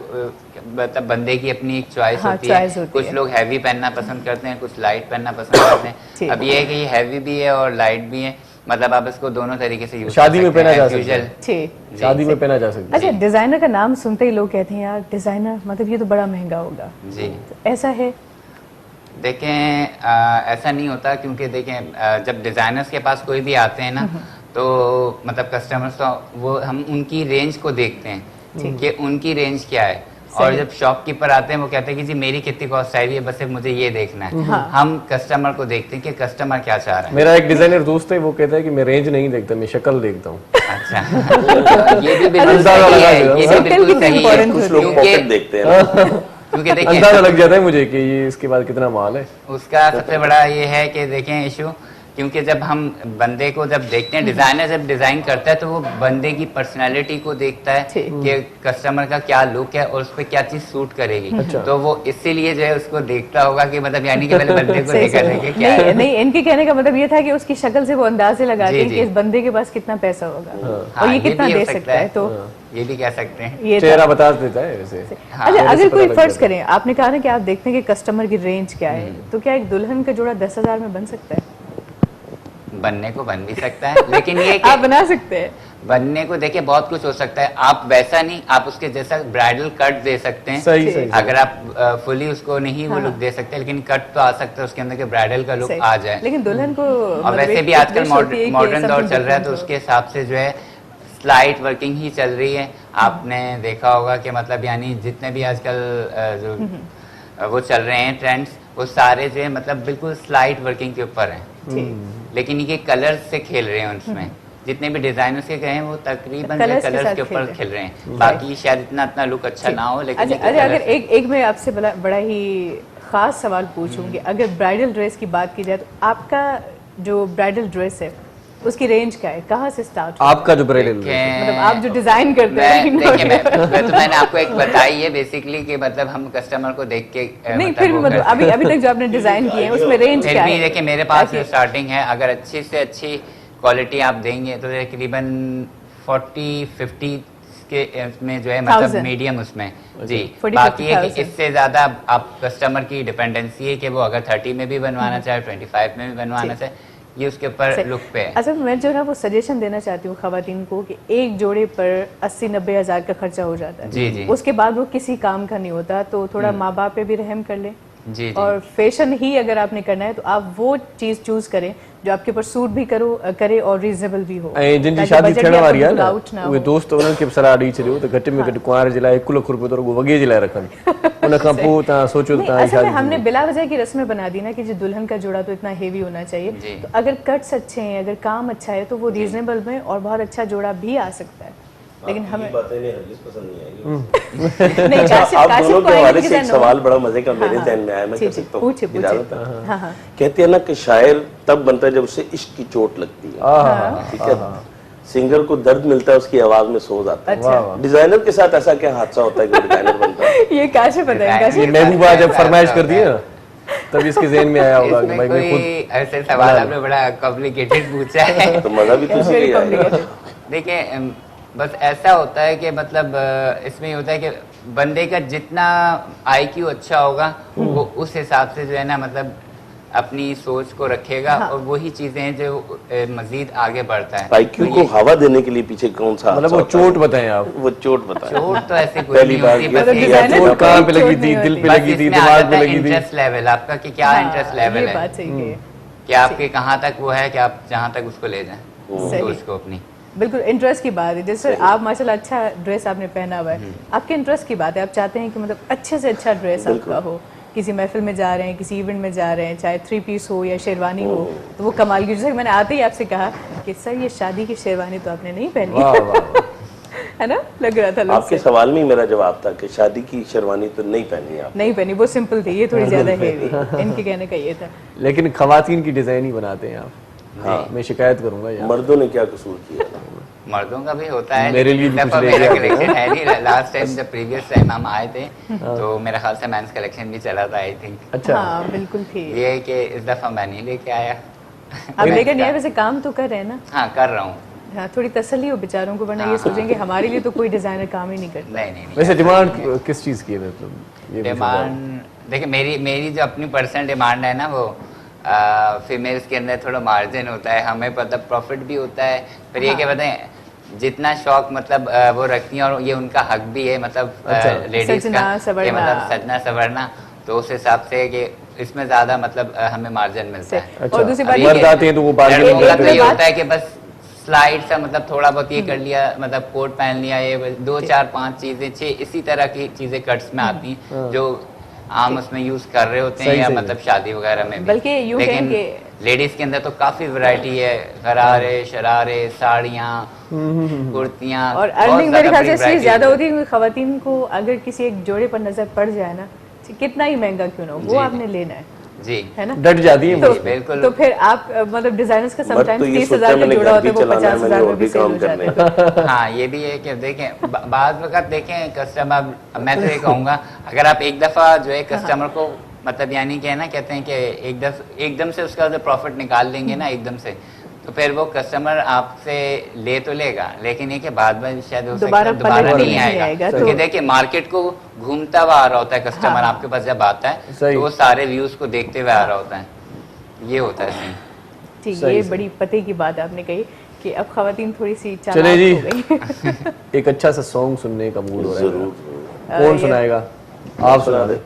मतलब बंदे की अपनी एक चॉइस होती है। कुछ लोग हैवी पहनना पसंद करते हैं, कुछ लाइट पहनना पसंद करते हैं। अब ये है कि ये हैवी भी है और लाइट भी है, मतलब आप इसको दोनों तरीके से यूज शादी में पहना जा सकता है। ठीक, शादी में पहना जा सकता है। अच्छा, डिजाइनर का नाम सुनते ही लोग कहते हैं यार डिजाइनर मतलब ये तो बड़ा महंगा होगा। जी, तो ऐसा है? देखें ऐसा नहीं होता, क्योंकि देखें जब डिजाइनर्स के पास कोई भी आते हैं ना, तो मतलब कस्टमर्स तो वो हम उनकी रेंज को देखते हैं कि उनकी रेंज क्या है। और जब शॉपकीपर आते हैं वो कहते हैं कि जी मेरी कितनी कॉस्ट आई हुई है, बस सिर्फ मुझे ये देखना है। हम कस्टमर को देखते हैं कि कस्टमर क्या चाह रहा है। मेरा एक डिजाइनर दोस्त है, वो कहता है कि मैं रेंज नहीं देखता, मैं शक्ल देखता हूँ। अच्छा ये भी बिल्कुल अंदाजा सही लगा है, दिया। ये भी बिल्कुल सही है, कुछ लोग क्योंकि पॉकेट देखते हैं ना। क्योंकि देखिए अंदाजा लग जाता है मुझे कि ये इसके बाद कितना माल है। उसका सबसे बड़ा ये है कि देखें इशू, क्योंकि जब हम बंदे को जब देखते हैं, डिजाइनर जब डिजाइन करता है तो वो बंदे की पर्सनालिटी को देखता है कि कस्टमर का क्या लुक है और उस पर क्या चीज सूट करेगी। तो वो इसीलिए जो है उसको देखता होगा कि मतलब यानी कि पहले बंदे को देखा देखे क्या है। नहीं, इनके कहने का मतलब ये था कि उसकी शक्ल से वो अंदाजे लगाते हैं कि इस बंदे के पास कितना पैसा होगा और ये कितना दे सकता है। तो ये भी कह सकते हैं, ये चेहरा बता देता है वैसे। अच्छा, अगर कोई फर्ज करें, आपने कहा ना कि आप देखते हैं कि कस्टमर की रेंज क्या है, तो क्या एक दुल्हन का जोड़ा 10,000 में बन सकता है? बनने को बन भी सकता है, लेकिन ये कि आप बना सकते हैं। बनने को देखिए बहुत कुछ हो सकता है। आप वैसा नहीं, आप उसके जैसा ब्राइडल कट दे सकते हैं। सही। अगर आप फुली उसको नहीं वो लुक दे सकते, लेकिन कट तो आ सकता है उसके अंदर के ब्राइडल का लुक आ जाए। लेकिन दुल्हन को और वैसे भी आजकल मॉडर्न दौर चल रहा है, तो उसके हिसाब से जो है स्लाइट वर्किंग ही चल रही है। आपने देखा होगा कि मतलब यानी जितने भी आजकल जो वो चल रहे हैं ट्रेंड्स, वो सारे जो है मतलब बिल्कुल स्लाइट वर्किंग के ऊपर हैं, लेकिन ये कलर्स से खेल रहे हैं उसमें। जितने भी डिजाइनर्स के गए हैं वो तकरीबन कलर्स के ऊपर खेल रहे हैं। बाकी शायद इतना लुक अच्छा ना हो, लेकिन अच्छा, अगर एक मैं आपसे बड़ा ही खास सवाल पूछूंगी, अगर ब्राइडल ड्रेस की बात की जाए तो आपका जो ब्राइडल ड्रेस है उसकी रेंज क्या है, कहाँ से स्टार्ट? आपका जो ब्राइडल मतलब आप जो डिजाइन करते हैं। तो मैंने आपको एक बताई है बेसिकली कि मतलब हम कस्टमर को देख के नहीं, फिर भी मतलब अभी तक जो आपने डिजाइन किए हैं उसमें रेंज क्या है? देखिए मेरे पास जो स्टार्टिंग है, अगर अच्छी से अच्छी क्वालिटी आप देंगे तो तकरीबन 40-50 के में जो है मतलब मीडियम उसमें जी। बाकी है कि इससे ज्यादा आप कस्टमर की डिपेंडेंसी है कि वो अगर 30 में भी बनवाना चाहे, 25 में भी बनवाना चाहे, ये उसके ऊपर लुक पे है। अच्छा, मैं जो है वो सजेशन देना चाहती हूँ खवातीन को कि एक जोड़े पर 80-90 हज़ार का खर्चा हो जाता है जी। उसके बाद वो किसी काम का नहीं होता, तो थोड़ा माँ बाप पे भी रहम कर लें जी। और फैशन ही अगर आपने करना है तो आप वो चीज चूज करें जो आपके ऊपर सूट भी करे और रीजनेबल भी हो। जिन जी शादी थियण वारी आहे न, उहे दोस्त उन्हनि खे सलाह ॾेई छॾियो त घटि में घटि कुंवार जे लाइ 1 लाख रुपए तो रुॻो वॻे जे लाइ रखनि, उन खां पोइ तव्हां सोचो त तव्हां असल में हमने बिला वजह की रस्में बना दी ना कि जो दुल्हन का जोड़ा तो इतना हेवी होना चाहिए, तो अगर कट्स अच्छे हैं, अगर काम अच्छा है तो वो रीजनेबल में और बहुत अच्छा जोड़ा भी आ सकता है। लेकिन हमें बातें नहीं हरगिज पसंद नहीं आएगी। नहीं, आप दोनों के हवाले से एक सवाल बड़ा मजे का मेरे ध्यान में आया, मैं कर सकता हूँ? कहते हैं ना कि शायर तब बनता है जब उसे इश्क की चोट लगती है, ठीक है? सिंगर को दर्द मिलता है, उसकी आवाज में सोज आता है। डिजाइनर के साथ ऐसा क्या हादसा होता है कि डिजाइनर बनता है? ये कैसे पता है? महबूबा जब फरमाइश कर दी है तब इसके ज़हन में आया होगा कि भाई मैं खुद ऐसे सवाल आपने बड़ा कॉम्प्लिकेटेड पूछा है। तो मजा भी तो इसी लिए आएगा। देखिए बस ऐसा होता है कि मतलब इसमें ये होता है कि बंदे का जितना IQ अच्छा होगा वो उस हिसाब से जो है ना मतलब अपनी सोच को रखेगा और वही चीजें हैं जो मजीद आगे बढ़ता है। IQ को हवा देने के लिए पीछे कौन सा मतलब वो चोट बताएं आप? वो चोट बताएं। चोट तो ऐसी कोई नहीं होती, बस चोट कहाँ पे लगी थी? दिल पे लगी थी, दिमाग पे लगी थी? इंटरेस्ट लेवल आपका कि क्या इंटरेस्ट लेवल है, बात सही है कि आपके कहाँ तक वो है कि आप जहाँ तक उसको ले जाएं सोच को अपनी। बिल्कुल इंटरेस्ट की बात है। जैसे आप माशाल्लाह अच्छा ड्रेस आपने पहना हुआ है, आपके इंटरेस्ट की बात है, आप चाहते हैं कि मतलब अच्छे से अच्छा ड्रेस आपका हो, किसी महफिल में जा रहे हैं, किसी इवेंट में जा रहे हैं, चाहे 3 पीस हो या शेरवानी हो, तो वो कमाल की। जैसे मैंने आते ही आपसे कहा कि सर ये शादी की शेरवानी तो आपने नहीं पहनी है ना, लग रहा था आपके सवाल में मेरा जवाब था कि शादी की शेरवानी तो नहीं पहनी आप। नहीं पहनी, वो सिंपल थी, ये थोड़ी ज्यादा हेवी। इनके कहने का ये था। लेकिन खवातीन की डिजाइन ही बनाते हैं आप। हाँ, मैं शिकायत करूंगा यार। मर्दों ने क्या कसूर किया? मर्दों का भी होता है, मेरे लिए भी कुछ ले मेरा कलेक्शन है नहीं। लास्ट टाइम जब प्रीवियस टाइम हम आए थे तो मेरा ख्याल से मेंस कलेक्शन भी चला था आई थिंक। अच्छा हाँ बिल्कुल थी। ये है कि इस दफा मैं नहीं लेके आया। अब लेकर नहीं आया, वैसे काम तो कर रहे हैं ना? हाँ कर रहा हूँ। हाँ, थोड़ी तसल्ली हो बेचारों को, वरना ये सोचेंगे हमारे लिए तो कोई डिजाइनर काम ही नहीं करता। नहीं। वैसे डिमांड किस चीज की है? मतलब डिमांड देखिए मेरी जो अपनी पर्सनल डिमांड है ना वो फीमेल्स के अंदर थोड़ा मार्जिन होता है, हमें पता प्रॉफिट भी होता है। फिर ये क्या बताएं, जितना शौक मतलब वो रखती हैं और ये उनका हक भी है, मतलब लेडीज का मतलब सजना सवरना, तो उस हिसाब से कि इसमें ज्यादा मतलब हमें मार्जिन मिलता है। और दूसरी बात मर्द आते हैं तो वो बार्गेनिंग करते हैं। ये होता है कि बस स्लाइड सा मतलब थोड़ा बहुत ये कर लिया, मतलब कोट पहन लिया, ये 2 4 5 चीजें 6 इसी तरह की चीजें कट्स में आती हैं जो आम उसमें यूज कर रहे होते हैं, या मतलब शादी वगैरह में भी। बल्कि यूं लेकिन कहेंगे लेडीज के अंदर तो काफी वैरायटी है, गरारे, शरारे, साड़ियाँ, कुर्तियाँ, और बहुत अर्निंग मेरे ख्याल से variety इसलिए ज्यादा होती है क्योंकि खवातीन को अगर किसी एक जोड़े पर नजर पड़ जाए ना, कितना ही महंगा क्यों ना हो, वो जी। आपने लेना है जी ना। डट जाती है तो, बिल्कुल। तो फिर आप मतलब डिजाइनर्स का मर्द समटाइम्स तो ये 30,000 सोचता का है मैंने जोड़ा घर होता भी है वो चलाना है, 50,000 मैंने में और भी भी सेल काम हो करने जाता है। हाँ ये भी है कि देखें बाद वक्त देखें कस्टमर, मैं तो ये कहूँगा अगर आप एक दफ़ा जो है कस्टमर को मतलब यानी कि है ना कहते हैं कि एकदम से उसका जो प्रॉफिट निकाल लेंगे ना एकदम से, तो फिर वो कस्टमर आपसे ले तो लेगा, लेकिन ये कि बाद में शायद हो सकता है दोबारा नहीं आएगा, क्योंकि देखिए मार्केट को घूमता हुआ आ रहा होता है कस्टमर, आपके पास जब आता है तो वो सारे व्यूज को देखते हुए आ रहा होता है, ये होता है सीन। ठीक, ये बड़ी पते की बात आपने कही कि अब खवातीन थोड़ी सी चले चालाक जी हो गई। एक अच्छा सा सॉन्ग सुनने का मूड हो रहा है, जरूर कौन सुनाएगा? आप सुना दे।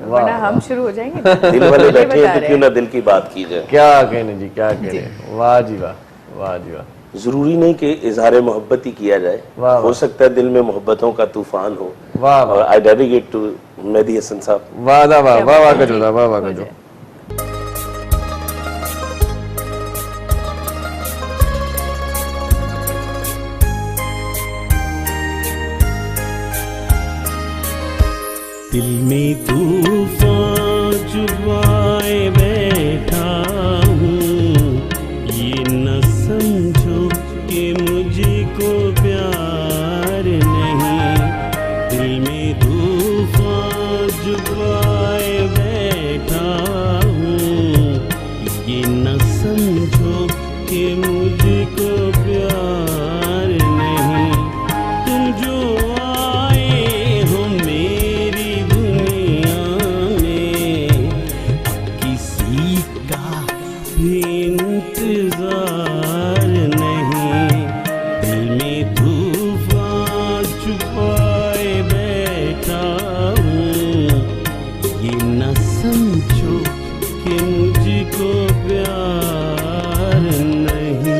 वरना हम शुरू हो जाएंगे। दिल वाले ये बैठे बता हैं तो रहे क्यों ना दिल की बात की जाए। क्या कहने जी, क्या कहने, वाह जी वाह, वाह जी वाह। जरूरी नहीं कि इजहार मोहब्बत ही किया जाए, वाह, हो सकता है दिल में मोहब्बतों का तूफान हो। वाह वाह, और I dedicate to Mehdi Hasan साहब। वाह वाह वाह वाह वाह गजो, वाह वाह हो गजो। जाए। दिल में तूफान चुपाए बैठा हूँ, ये न समझो कि मुझको प्यार नहीं। दिल में तूफान चुपाए बैठा हूँ, ये न समझो कि मुझको प्यार नहीं। तुम जो आए हो मेरी दुनिया में, किसी का भी इंतजार नहीं। दिल में तूफान छुपाए बैठा हूँ, ये न समझो कि मुझको प्यार नहीं।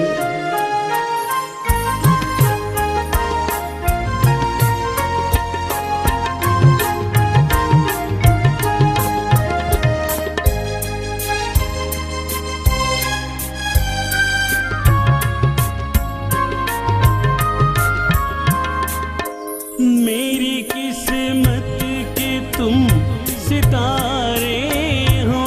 मेरी किस्मत के तुम सितारे हो,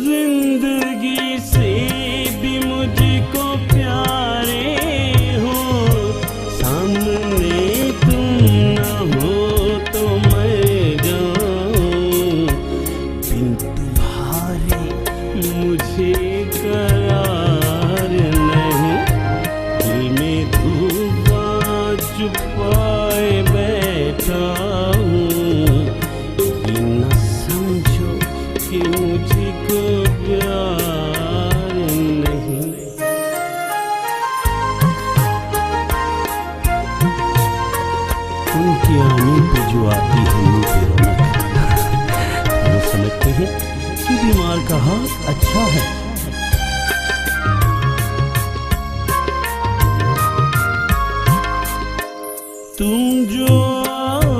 जिंदगी से भी मुझको प्यारे हो। सामने तुम न हो तो मैं जाऊं, बिन तुम्हारे मुझे करार नहीं। दिल में तूफान छुपाए बैठा हूँ, ये न समझो कि मुझको प्यार नहीं। उनके आने पे जो आती है मुंह पे रौनक, वो समझते हैं कि बीमार का हाल अच्छा है। तुम जो आओ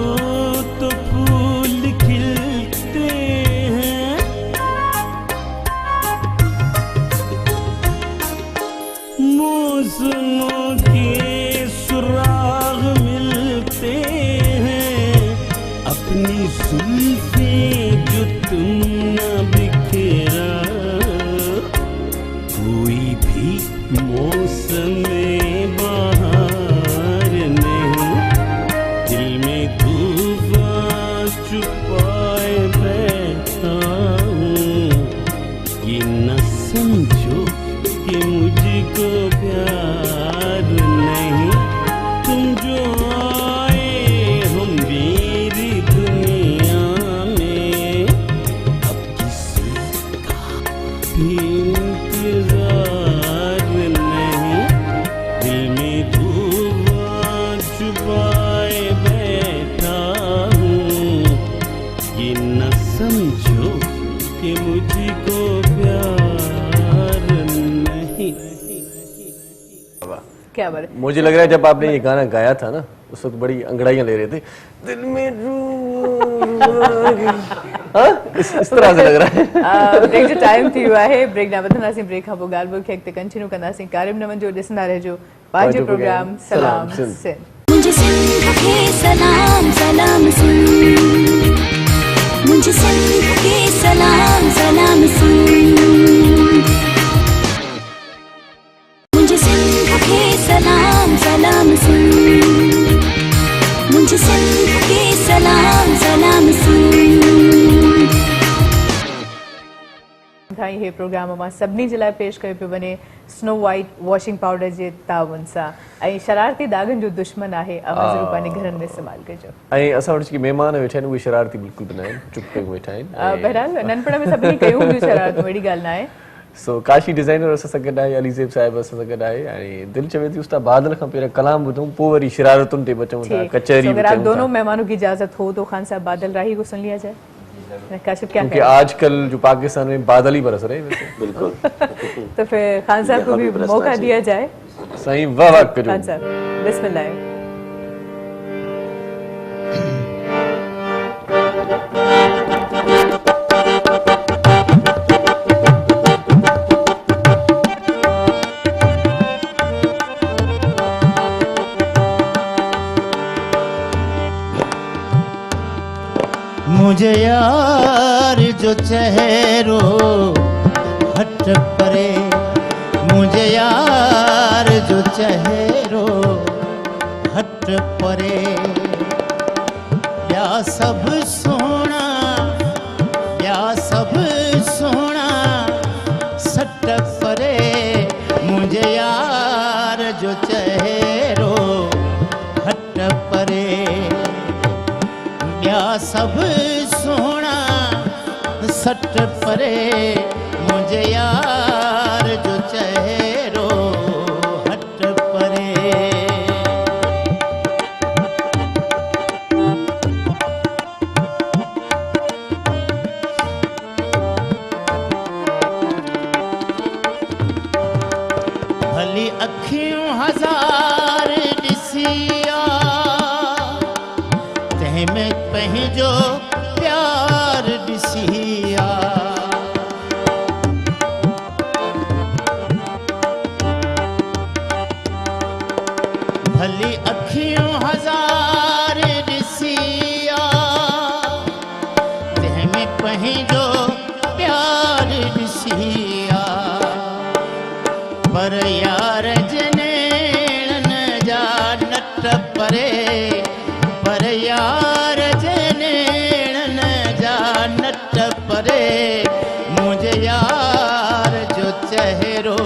तो फूल खिलते हैं, मौसमों के सुराग मिलते हैं। अपनी जुल्फे जो तुम न बिखेरा, कोई भी मौसम में बहार नहीं। दिल क्या बात है। मुझे लग रहा है जब आपने ये गाना गाया था ना उस वक्त बड़ी अंगड़ाइयां ले रहे थे, दिल में इस तरह से लग रहा है। ब्रेक जो टाइम थी हुआ है, ब्रेक ना वठंदासीं, ब्रेक खां पोइ ॻाल्हि ॿोल खे अॻिते कंटिन्यू कंदासीं। कार्यक्रम न वञो, ॾिसंदा रहिजो पंहिंजो प्रोग्राम सलाम सिंध। मुझे सिंध के सलाम सलाम सिंध, मुझे सिंध के सलाम सलाम सिंध, मुझे सिंध के सलाम सलाम सिंध, मुझे सिंध के सलाम सलाम सिंध। खां हे प्रोग्राम मां सभिनी जे लाइ पेश कयो पियो वञे स्नो वाइट वॉशिंग पाउडर जे ताउन सां। ऐं शरारती दागनि जो दुश्मन आहे, अवां ज़रूर पंहिंजे घरनि में इस्तेमालु कजो। ऐं असां वटि जेके महिमान वेठा आहिनि उहे शरारती बिल्कुलु बि न आहिनि, चुप करे वेठा आहिनि। बहरहाल नंढपण में सभिनी कयूं हुयूं शरारतूं, अहिड़ी ॻाल्हि न आहे। सो काशी डिज़ाइनर असां सां गॾु आहे, अलीज़ेब साहिब असां सां गॾु आहे। ऐं दिलि चवे थी उस्ताद बादल खां पहिरियों कलाम ॿुधूं, पोइ वरी शरारतुनि ते बचूं था, कचहरी अगर आप दोनों मेहमानों की इजाजत हो तो खान साहब बादल राही को सुन लिया जाए। काशिफ क्या क्योंकि आजकल जो पाकिस्तान में बादल ही बरस रहे हैं वैसे। बिल्कुल। तो फिर खान साहब को भी मौका दिया जाए। सही वाह वाह कजो। खान साहब बिस्मिल्लाह। मुझे यार जो चेहरो हट परे, मुझे यार जो चेहरो हट परे, या सब सोना या सब सोना सट परे, मुझे यार जो चेहरो हट परे, या सब सोना सट परे, मुझे यार जो चेहरो हट परे। भली अखियूं हजार ॾिसिया, तंहिंमें पंहिंजो प्यार ॾिसिया, भली अखियूं हजार ॾिसिया, तंहिंमें पंहिंजो प्यार ॾिसिया, पर यार जनेड़न जा नट परे, पर यार जनेड़न जा नट परे, मुझे यार जो चेहरो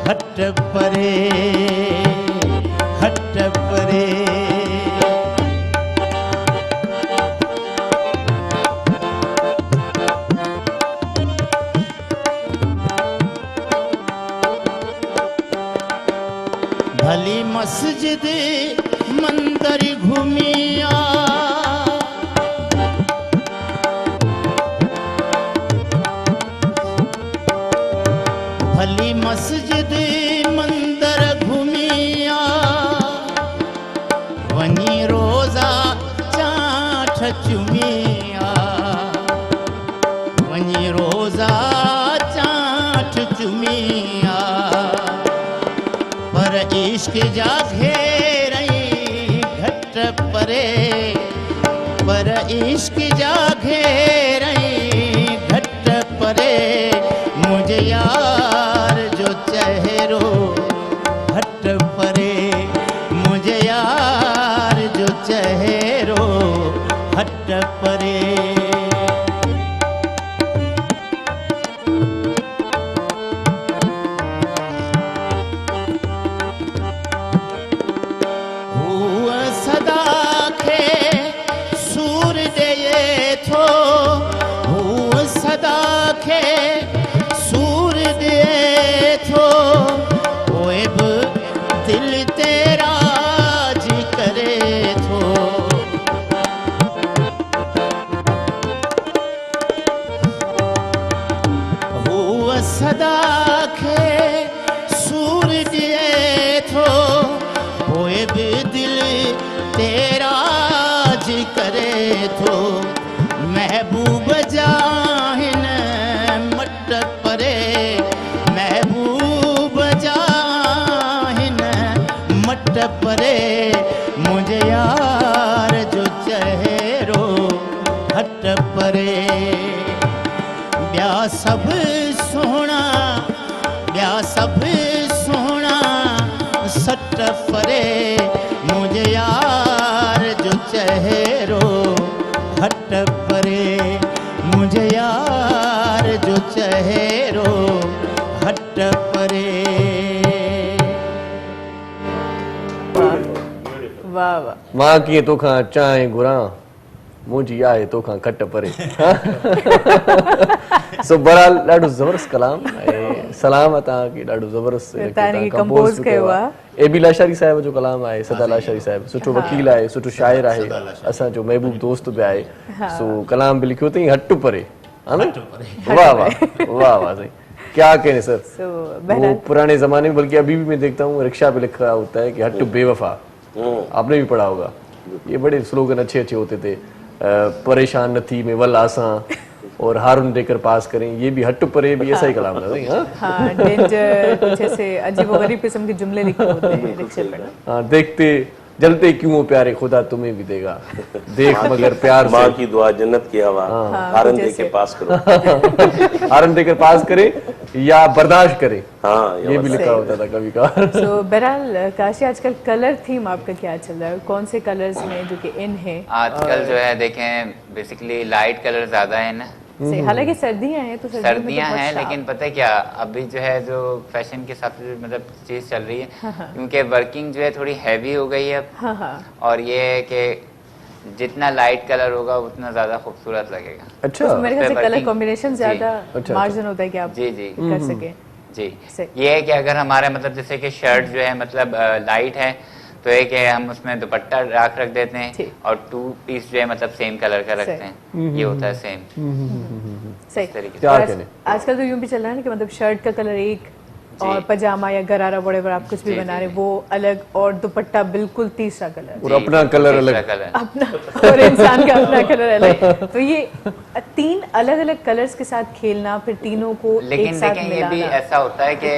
हट परे, हट परे। भली मस्जिद मंदिर घूमिया, भली मस्जिद मंदिर घूमिया, वनी रोज़ा चाठ चुमिया, वनी रोज़ा चाठ चुमिया, पर इश्क जा घेरई घट परे, पर इश्क जा घेरई घट परे, मुझे यार जो चेहरो हट परे, मुझे यार जो चेहरो हट परे। हूअ सदा खे सूर ॾिए थो, हूअ सदा खे सूर ॾिए थो, पोइ बि दिलि ते राज़ी करे थो, तेरा जी करे थो महबूब जाहिन मट परे महबूब जाहिन मट परे मुझे यार जो चेहरो हट परे ब्या सब सोना ब्या सब सोना सट परे मुझे यार जो चेहरो हट परे मुझे यार जो चेहरो हट परे। वाह वाह। मां कीअं तोखां चांहि घुरां मुंहिंजी आहे तोखां खट परे। सो बहरहाल ॾाढो ज़बरदस्त कलाम ऐं सलाम आहे तव्हांखे ॾाढो ज़बरदस्त तव्हां कंपोज़ कयो आहे। एबी लाशारी साहिब जो कलाम आहे सदा लाशारी साहिब सुठो वकील आहे सुठो शाइर आहे असांजो महबूब दोस्त बि आहे सो कलाम बि लिखियो अथई हट परे हा न वाह वाह वाह वाह साईं क्या कहने सर वो पुराने जमाने में बल्कि अभी भी मैं देखता हूँ रिक्शा पे लिखा होता है कि हट बेवफा आपने भी पढ़ा होगा ये बड़े स्लोगन अच्छे अच्छे होते थे परेशान न थी मैं वल आसां और हारून देकर पास करें ये भी हट परे भी ऐसा ही कलाम था हाँ डेंजर कुछ ऐसे अजीबोगरीब किस्म के जुमले लिखे होते हैं रिक्शे पर। हाँ देखते जलते क्यों हो प्यारे खुदा तुम्हें भी देगा देख मगर प्यार माँ की दुआ जन्नत की हवा हारन दे के पास करो हारन देकर पास करे या बर्दाश्त करे हाँ ये भी लिखा होता था कभी का। तो बहरहाल काशी आजकल कलर थीम आपका क्या चल रहा है कौन से कलर्स में जो कि इन है आजकल जो है देखें बेसिकली लाइट कलर ज्यादा है ना हालांकि सर्दियां हैं तो सर्दियां हैं लेकिन पता है क्या अभी जो है जो फैशन के हिसाब से मतलब चीज चल रही है क्योंकि वर्किंग जो है थोड़ी हैवी हो गई है अब और ये है कि जितना लाइट कलर होगा उतना ज्यादा खूबसूरत लगेगा। अच्छा तो मेरे ख्याल से कलर कॉम्बिनेशन ज्यादा मार्जिन होता है कि आप जी जी कर सके जी ये है कि अगर हमारे मतलब जैसे कि शर्ट जो है मतलब लाइट है तो एक है हम उसमें दुपट्टा रख देते हैं और 2 पीस जो है मतलब सेम कलर का रखते हैं ये होता है सेम सही तरीके से। आजकल तो यूं भी चल रहा है ना कि मतलब शर्ट का कलर एक और पजामा या गरारा व्हाटएवर आप कुछ भी बना रहे वो अलग और दुपट्टा बिल्कुल तीसरा कलर और अपना कलर अलग अपना और इंसान का अपना कलर अलग तो ये 3 अलग अलग कलर्स के साथ खेलना फिर तीनों को लेकिन एक साथ देखें ये भी ऐसा होता है कि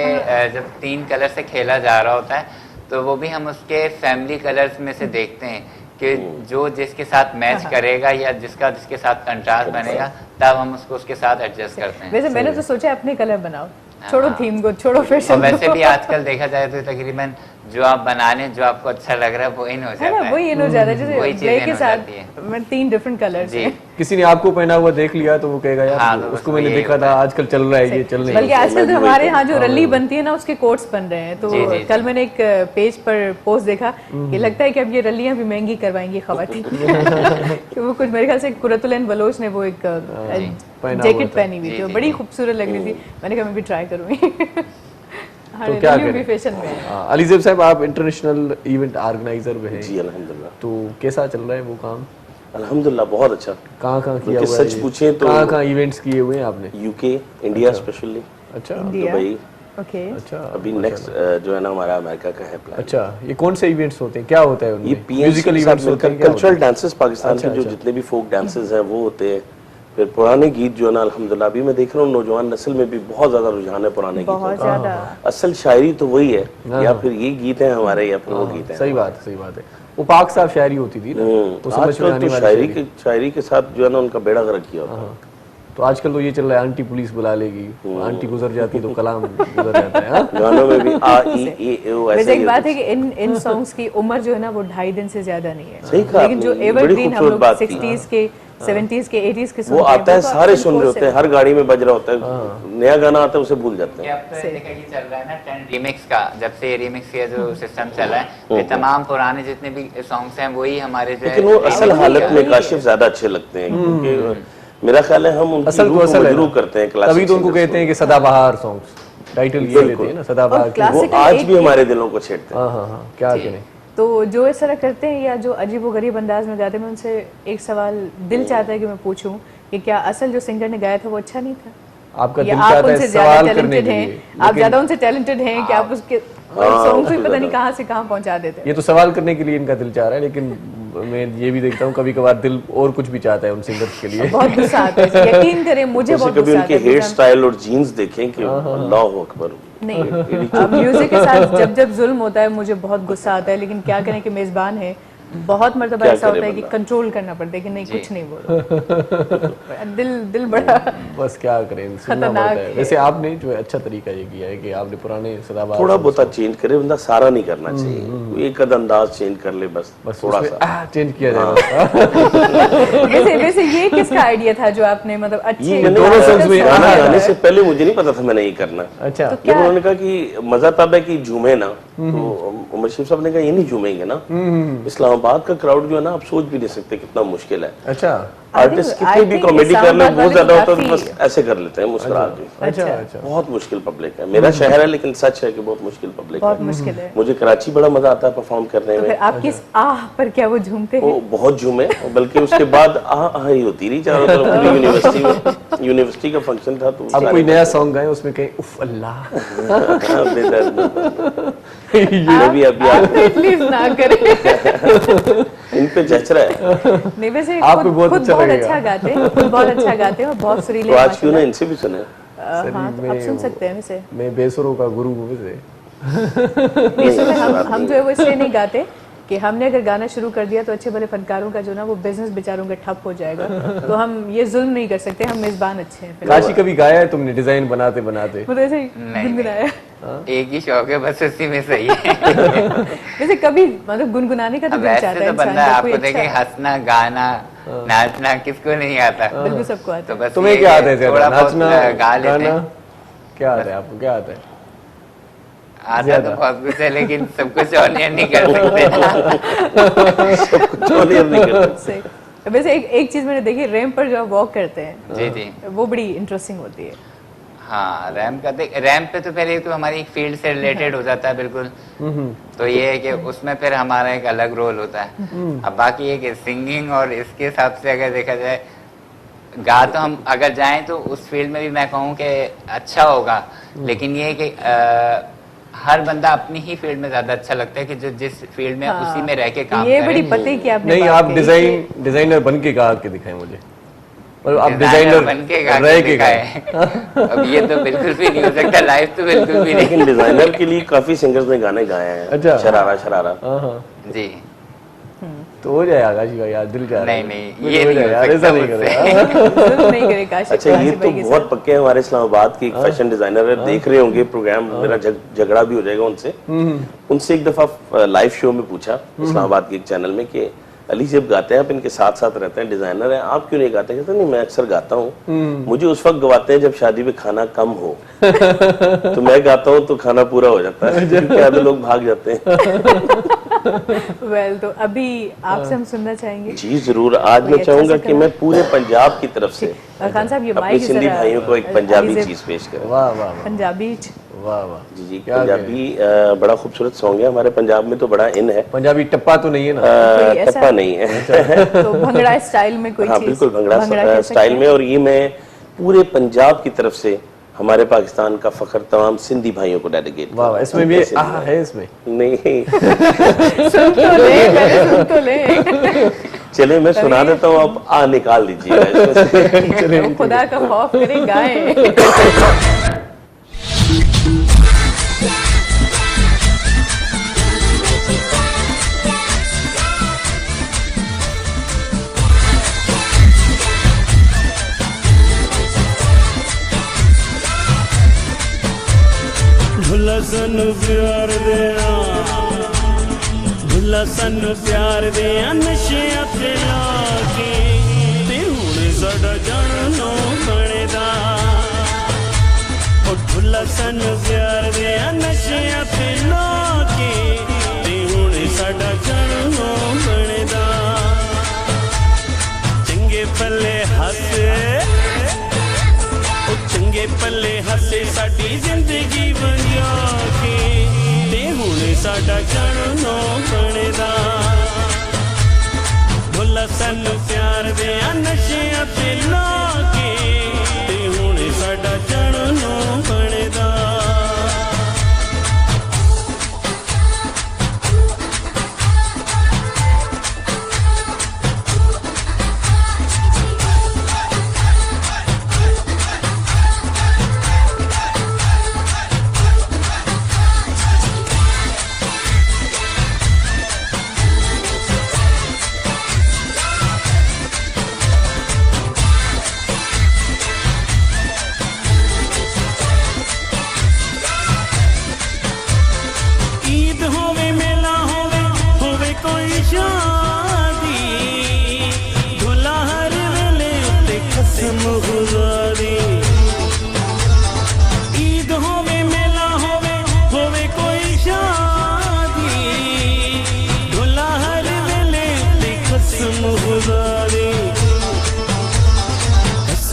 जब 3 कलर से खेला जा रहा होता है तो वो भी हम उसके फैमिली कलर्स में से देखते हैं कि जो जिसके साथ मैच करेगा या जिसका जिसके साथ कंट्रास्ट बनेगा तब हम उसको उसके साथ एडजस्ट करते हैं। वैसे मैंने तो सोचा अपने कलर बनाओ छोड़ो थीम को छोड़ो फैशन और वैसे भी आजकल देखा जाए तो तकरीबन जो आप बना लें जो आपको अच्छा लग रहा है वो इन हो जाता है वही इन हो जाता है जैसे ब्लैक के साथ 3 डिफरेंट कलर्स हैं। किसी ने आपको पहना हुआ देख लिया तो वो कहेगा यार हाँ, उसको मैंने देखा था आजकल चल रहा है ये चल रहा है बल्कि आजकल तो हमारे यहाँ जो रली बनती है ना उसके कोट्स बन रहे हैं तो कल मैंने एक पेज पर पोस्ट देखा कि लगता है कि अब ये रलियां भी महंगी करवाएंगी खवातीन कि वो कुछ मेरे ख्याल से कुरतुलैन बलोच ने वो एक जैकेट पहनी हुई थी बड़ी खूबसूरत लग रही थी मैंने कहा मैं भी ट्राई करूंगी। तो क्या करें फैशन में अलीज़ेब साहब आप इंटरनेशनल इवेंट ऑर्गेनाइजर भी हैं जी अल्हम्दुलिल्लाह तो कैसा चल रहा है वो काम अल्हम्दुलिल्लाह बहुत अच्छा कहाँ किया हुआ सच पूछे तो कहाँ इवेंट्स किए हुए हैं आपने यूके इंडिया स्पेशली अच्छा दुबई ओके अच्छा अभी नेक्स्ट जो है ना हमारा अमेरिका का है प्लान। अच्छा ये कौन से इवेंट्स होते हैं क्या होता है उनमें ये म्यूजिकल इवेंट्स होते हैं कल्चरल डांसेस पाकिस्तान के जो जितने भी फोक डांसेस हैं वो होते हैं फिर पुराने गीत जो है ना अल्हम्दुलिल्लाह अभी मैं देख रहा हूँ नौजवान नस्ल में भी बहुत ज्यादा रुझान है पुराने गीतों का असल शायरी तो वही है या फिर ये गीत है हमारे या फिर वो गीत है सही बात है वो पाक साहब शायरी होती थी ना तो समझ में आने वाली शायरी के साथ जो है ना उनका बेड़ा गर्क किया होता है तो आजकल तो ये चल रहा है आंटी पुलिस बुला लेगी आंटी गुजर जाती तो कलाम गुजर जाता है गानों में भी आ ई ए ओ ऐसे एक बात है कि इन सॉन्ग्स की उम्र जो है ना वो 2.5 दिन से ज्यादा नहीं है सही कहा लेकिन जो एवरग्रीन हम लोग 60s के 70s के 80s के वो आता है सारे सुन रहे होते हैं हर गाड़ी में बज रहा होता है नया गाना आता है उसे भूल जाते हैं। अब तो देखा कि चल रहा है ना ट्रेंड रीमिक्स का जब से रीमिक्स का जो सिस्टम चला है तमाम पुराने जितने भी सॉन्ग्स हैं वही हमारे जो लेकिन वो असल हालत में काशिफ ज्यादा अच्छे लगते हैं क्योंकि मेरा ख्याल है हम उनकी रूह को मजरूह करते हैं क्लासिक तभी तो उनको कहते हैं कि सदाबहार सॉन्ग्स टाइटल ये लेते हैं ना सदाबहार वो आज भी हमारे दिलों को छेड़ते हैं। हाँ क्या करें तो जो इस तरह करते हैं या जो अजीबोगरीब अंदाज में गाते हैं मैं उनसे एक सवाल दिल चाहता है कि मैं पूछूं कि क्या असल जो सिंगर ने गाया था वो अच्छा नहीं था आपका या दिल आप चाहता उनसे है सवाल ज्यादा करने टैलेंटेड के हैं लिए आप ज्यादा उनसे टैलेंटेड हैं कि आप उसके सॉन्ग भी पता नहीं कहाँ से कहाँ पहुंचा देते हैं। ये तो सवाल करने के लिए इनका दिल चाह रहा है, लेकिन मैं ये भी देखता हूँ कभी कभार दिल और कुछ भी चाहता है उन सिंगर्स के लिए। बहुत गुस्सा आता है, यकीन करें मुझे बहुत कभी गुस्सा आता उनके है। हेयर स्टाइल और जीन्स देखें कि अल्लाह अकबर। नहीं, म्यूजिक के साथ जब जब जुल्म होता है मुझे बहुत गुस्सा आता है, लेकिन क्या करें कि मेजबान है, बहुत मर्तबा ऐसा होता है कि कंट्रोल करना पड़ता है कि नहीं कुछ नहीं बोलो। दिल बड़ा बस क्या करें, सुनना पड़ता है। वैसे आपने जो अच्छा तरीका ये किया है कि आपने पुराने सदाबहार थोड़ा बहुत चेंज करे, बंदा सारा नहीं करना चाहिए, एक आध अंदाज चेंज कर ले बस थोड़ा सा चेंज किया जाएगा। वैसे ये किसका आइडिया था जो आपने मतलब अच्छे दोनों सॉन्ग्स में गाना गाने से पहले मुझे नहीं पता था मैंने ये करना। अच्छा, लेकिन उन्होंने कहा कि मजा तब है कि झूमे ना, तो उमर शरीफ साहब ने कहा ये नहीं झूमेंगे ना, इस्लामाबाद का क्राउड जो है ना आप सोच भी नहीं सकते कितना मुश्किल है। अच्छा, आर्टिस्ट कितनी भी कॉमेडी कर ले बहुत ज्यादा होता है तो बस ऐसे कर लेते हैं मुस्कुरा के। अच्छा, अच्छा, बहुत मुश्किल पब्लिक है, मेरा शहर है लेकिन सच है कि बहुत मुश्किल पब्लिक बहुत है। मुश्किल है। मुझे कराची बड़ा मजा आता है परफॉर्म करने तो में। फिर आपकी इस आह पर क्या वो झूमते वो हैं? बहुत झूमे, बल्कि उसके बाद आह ही होती रही चारों तरफ पूरी यूनिवर्सिटी में। यूनिवर्सिटी का फंक्शन था तो अब कोई नया सॉन्ग गाए उसमें कहीं उफ अल्लाह अभी प्लीज ना करें। इन पे जच रहा है। नहीं वैसे आपको बहुत खुद अच्छा बहुत लगेगा। अच्छा गाते हैं, खुद बहुत अच्छा गाते हैं और बहुत सुरीले तो आज क्यों ना इनसे भी सुने। हाँ तो आप सुन सकते हैं वैसे। मैं बेसुरों का गुरु हूँ वैसे। इसमें हम जो है वो इसलिए नहीं गाते कि हमने अगर गाना शुरू कर दिया तो अच्छे भले फनकारों का जो ना वो बिजनेस बेचारों का ठप हो जाएगा, तो हम ये जुल्म नहीं कर सकते, हम मेजबान अच्छे हैं। काशी कभी गाया है तुमने डिजाइन बनाते बनाते? मतलब ऐसे गुनगुनाया एक ही शौक है बस, उसी में सही है। वैसे कभी मतलब गुनगुनाने का तो अब दिल ऐसे चाहता है तो बंदा इंसान का, कोई आपको देखे अच्छा हंसना गाना नाचना किसको नहीं आता। बिल्कुल सबको आता तो है। बस तुम्हें ये क्या है आता है कि ज्यादा, थोड़ा बहुत नाचना गा लेते गाना? हैं। क्या आता है आपको, क्या आता है? आता तो बहुत कुछ है लेकिन सब कुछ ऑनियन नहीं कर सकते। सही। वैसे एक चीज मैंने देखी, रैंप पर जो वॉक करते हैं जी जी वो बड़ी इंटरेस्टिंग होती है। हाँ, रैम्प का रैम्प पे तो पहले तो हमारी फील्ड से रिलेटेड हो जाता है बिल्कुल। तो ये है कि उसमें फिर हमारा एक अलग रोल होता है। अब बाकी ये कि सिंगिंग और इसके हिसाब से अगर देखा जाए, गा तो हम अगर जाएं तो उस फील्ड में भी मैं कहूँ कि अच्छा होगा, लेकिन ये है कि हर बंदा अपनी ही फील्ड में ज्यादा अच्छा लगता है कि जो जिस फील्ड में उसी में रह के काम ये करे। बड़ी पते की आपने नहीं, बात आप कही। डिजाइनर बन के गा के दिखाएं मुझे, और आप डिजाइनर बन के गा रह के के दिखाए। अब ये तो बिल्कुल भी नहीं हो सकता, लाइव तो बिल्कुल भी नहीं। लेकिन डिजाइनर के लिए काफी सिंगर्स ने गाने गाए हैं। अच्छा। शरारा शरारा। जी तो हो जाए आकाश भाई यार, दिल जा रहा है। नहीं, ये हो नहीं जाए हो यार, ऐसा सकता नहीं मुझसे। करेगा। जुल्म नहीं करे काशी। अच्छा, ये तो बहुत पक्के हैं हमारे इस्लामाबाद के एक फैशन डिजाइनर है, देख रहे होंगे प्रोग्राम, मेरा झगड़ा भी हो जाएगा उनसे। उनसे एक दफा लाइव शो में पूछा इस्लामाबाद के एक चैनल में कि अली जब गाते हैं आप इनके साथ साथ रहते हैं, डिजाइनर हैं, आप क्यों नहीं गाते? कहते नहीं मैं अक्सर गाता हूँ, मुझे उस वक्त गवाते हैं जब शादी में खाना कम हो। तो मैं गाता हूँ तो खाना पूरा हो जाता है, क्योंकि आधे लोग भाग जाते हैं। वेल तो अभी आपसे हम सुनना चाहेंगे। जी जरूर। आज मैं अच्छा चाहूंगा सा कि मैं पूरे पंजाब की तरफ से खान साहब ये अपने माइक सिंधी जरा भाइयों को एक पंजाबी अली चीज पेश करें। वाह वाह वाह पंजाबी वाह वाह। जी जी, पंजाबी बड़ा खूबसूरत सॉन्ग है, हमारे पंजाब में तो बड़ा इन है। पंजाबी टप्पा तो नहीं है ना? कोई ऐसा- टप्पा नहीं है। तो भंगड़ा स्टाइल में कोई हाँ चीज? बिल्कुल भंगड़ा कह स्टाइल सकते में। और ये मैं पूरे पंजाब की तरफ से हमारे पाकिस्तान का फख्र तमाम सिंधी भाइयों को डेडिकेट। वाह वाह, इसमें भी आह है इसमें? नहीं हैं। सुन तो ले, पहले सुन तो ले। चले मैं सुना देता हूँ, आप आ निकाल लीजिएगा। वो खुदा का खौफ करे गाएं। भुला सानू प्यार दिया, भुला सानू प्यार दिया नशिया ते लाके, ते हुण साडा जानो बनेदा। ओ भुला सानू प्यार दिया नशिया ते लाके, ते हुण साडा जानो बनेदा। चंगे पल्ले हसे, चंगे पल्ले हसे साडी जिंदगी बनिया के, ते हुण साडा जानो बनेदा। भुला सानू प्यार दिया नशिया ते लाके, ते हुण साडा जानो बनेदा।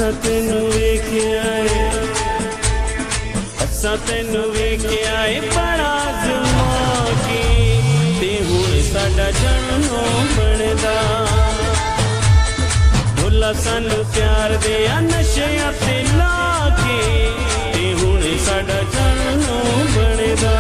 असा तेनू वेख्या है, असा तेनू वेख्या है बड़ा ज़मा के, ते हुण साडा जन्मों बनदा। भुला सानू प्यार दे नशियां ते ला के, ते हुण साडा जन्मों बनदा।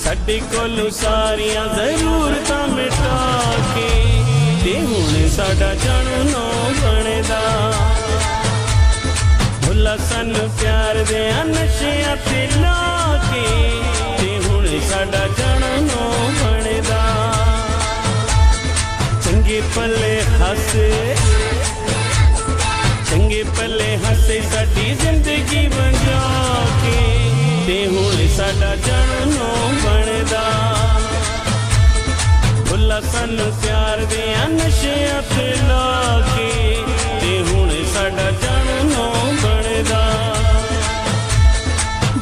साडी कोल सारियां जरूरतां मिटा के, ते हुण साडा जन्मों बनदा। भुला सानू प्यार दे नशियां ते ला के, ते हुण साडा जन्मों बनदा। चंगे पले हसे, चंगे पले हसे साडी जिंदगी बचा के, ते हुण साडा जन्मों बनदा। भुला सानू प्यार दे नशियां ते ला के, ते हुण साडा जन्मों बनदा।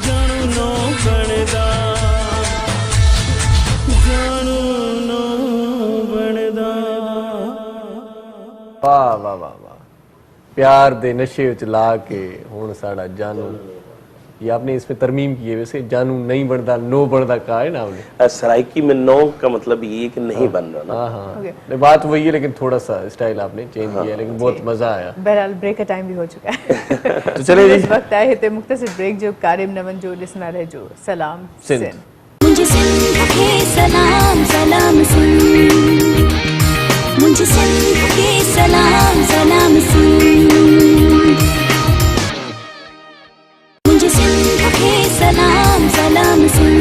जन्मों बनदा, जन्मों बनदा। वाह वाह वाह वाह, प्यार दे नशे विच ला के हुण साडा जानू। ये आपने इसमें तरमीम की है, वैसे जानू नहीं बनता नो बनता कहा है ना आपने। सराइकी में नो का मतलब ये कि नहीं बन रहा ना। हाँ हाँ, बात वही है, लेकिन थोड़ा सा स्टाइल आपने चेंज किया है, लेकिन बहुत मजा आया। बहरहाल ब्रेक का टाइम भी हो चुका है। तो चले जी, इस वक्त आए थे मुख्तसर ब्रेक जो कारिम नमन जो लिसनर है जो सलाम सिंध। मुझे सिंध के सलाम सलाम सुन, मुझे सिंध के सलाम सलाम सुन, मुझे सिंध के सलाम सलाम सुन,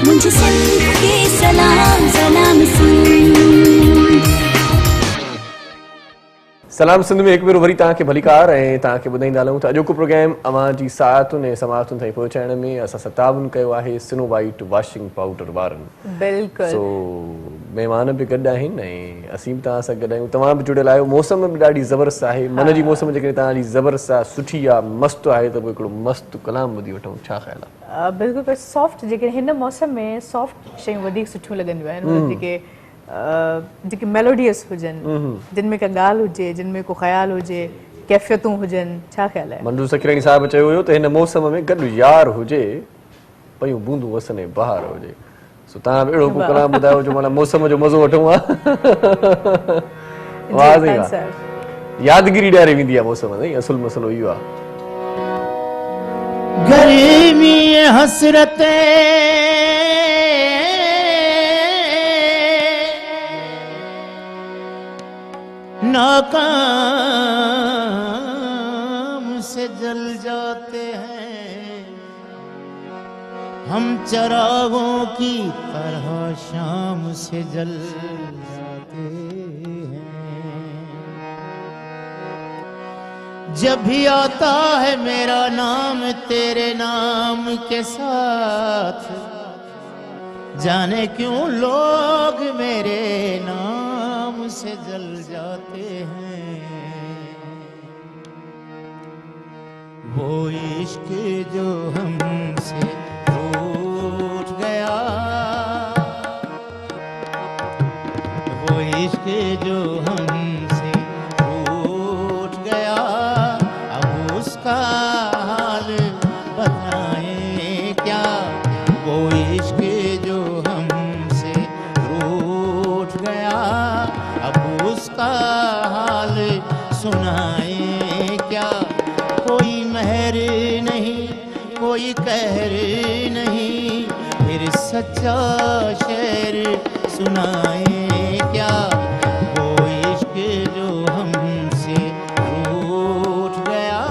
मुझे सिंध के सलाम सलाम सुन। सलाम सिंध में एक भेरो वरी तव्हांखे भलीकार ऐं तव्हांखे ॿुधाईंदा हलूं त अॼोको प्रोग्राम अवां जी साहतुनि ऐं समातुनि ताईं पहुचाइण में असां सतावन कयो आहे स्नोवाइट वॉशिंग पाउडर वारनि। बिल्कुलु। सो महिमान बि गॾु आहिनि ऐं असीं बि तव्हां सां गॾु आहियूं। तव्हां बि जुड़ियल आहियो। मौसम बि ॾाढी ज़बरदस्त आहे। मन जी मौसम जेकॾहिं तव्हांजी ज़बरदस्त आहे, सुठी आहे, मस्तु आहे, त पोइ हिकिड़ो मस्तु कलाम ॿुधी वठूं। छा ख़्यालु आहे? बिल्कुलु, पर सॉफ्ट जेके हिन मौसम में सॉफ्ट शयूं वधीक सुठियूं लॻंदियूं आहिनि, जेके मेलोडियस हुजनि, जिन में का ॻाल्हि हुजे, जिन में को ख़्याल हुजे, कैफ़ियतूं हुजनि। छा ख़्याल आहे? मंजू सखराणी साहिब चयो हुयो त हिन मौसम में गॾु यार हुजे, पयूं बूंदूं वसने बहार हुजे। सो तव्हां बि अहिड़ो को कलाम ॿुधायो जो माना मौसम जो मज़ो वठूं आहे। वाह जी वाह, यादगिरी ॾियारे वेंदी आहे मौसम में। असुल मसलो इहो आहे। गर्मी हसरते नाकाम से जल जाते हैं, हम चरागों की तरह शाम से जल जाते हैं। जब भी आता है मेरा नाम तेरे नाम के साथ, जाने क्यों लोग मेरे नाम से जल जाते हैं। वो इश्क जो हमसे रूठ गया, वो इश्क जो हमसे रूठ गया, अब उसका हाल बताएं क्या। वो इश्क जो हमसे रूठ गया, अब उसका हाल सुनाएं क्या। कोई मेहर नहीं, कोई कहर नहीं, फिर सच्चा शेर सुनाए क्या, वो इश्क जो हमसे रूठ गया।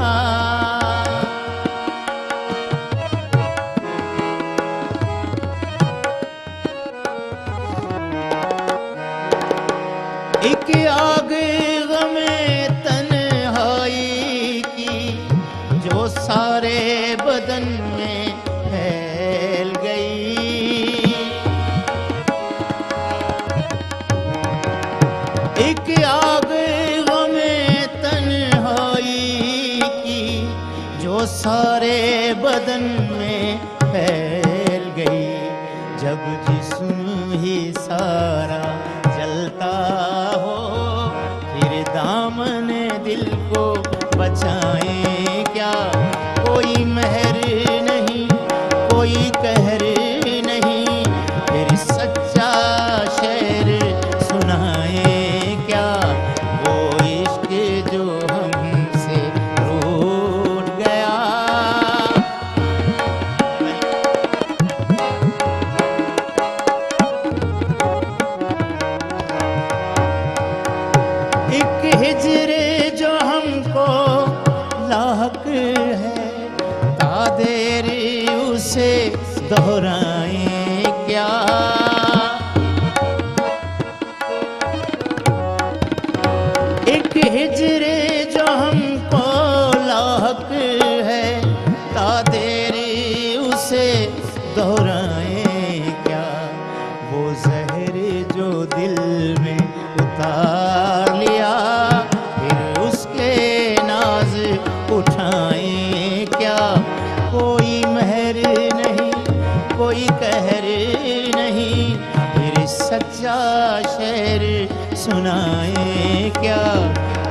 एक आग गमे तन्हाई की जो सारे बदन में फैल गई। एक आग गमे तन्हाई की जो सारे बदन में फैल गई। जब जिस्म ही सारा जलता हो फिर दामन दिल को बचाएं क्या, कोई मेहर नहीं कोई कहर नहीं, फिर सच्चा शेर सुनाएं क्या, वो इश्क जो हमसे रूठ गया। एक हिजरे जो हमको लाहक है, तादेर उसे दोहराएं क्या। एक हिजरे जो हमको लाहक है, तादेर उसे दोहराएं क्या, वो जहर जो दिल में उतार लिया फिर उसके नाज उठाएं क्या, कोई मेहर नहीं कोई कहर नहीं, फिर सच्चा शेर सुनाएं क्या,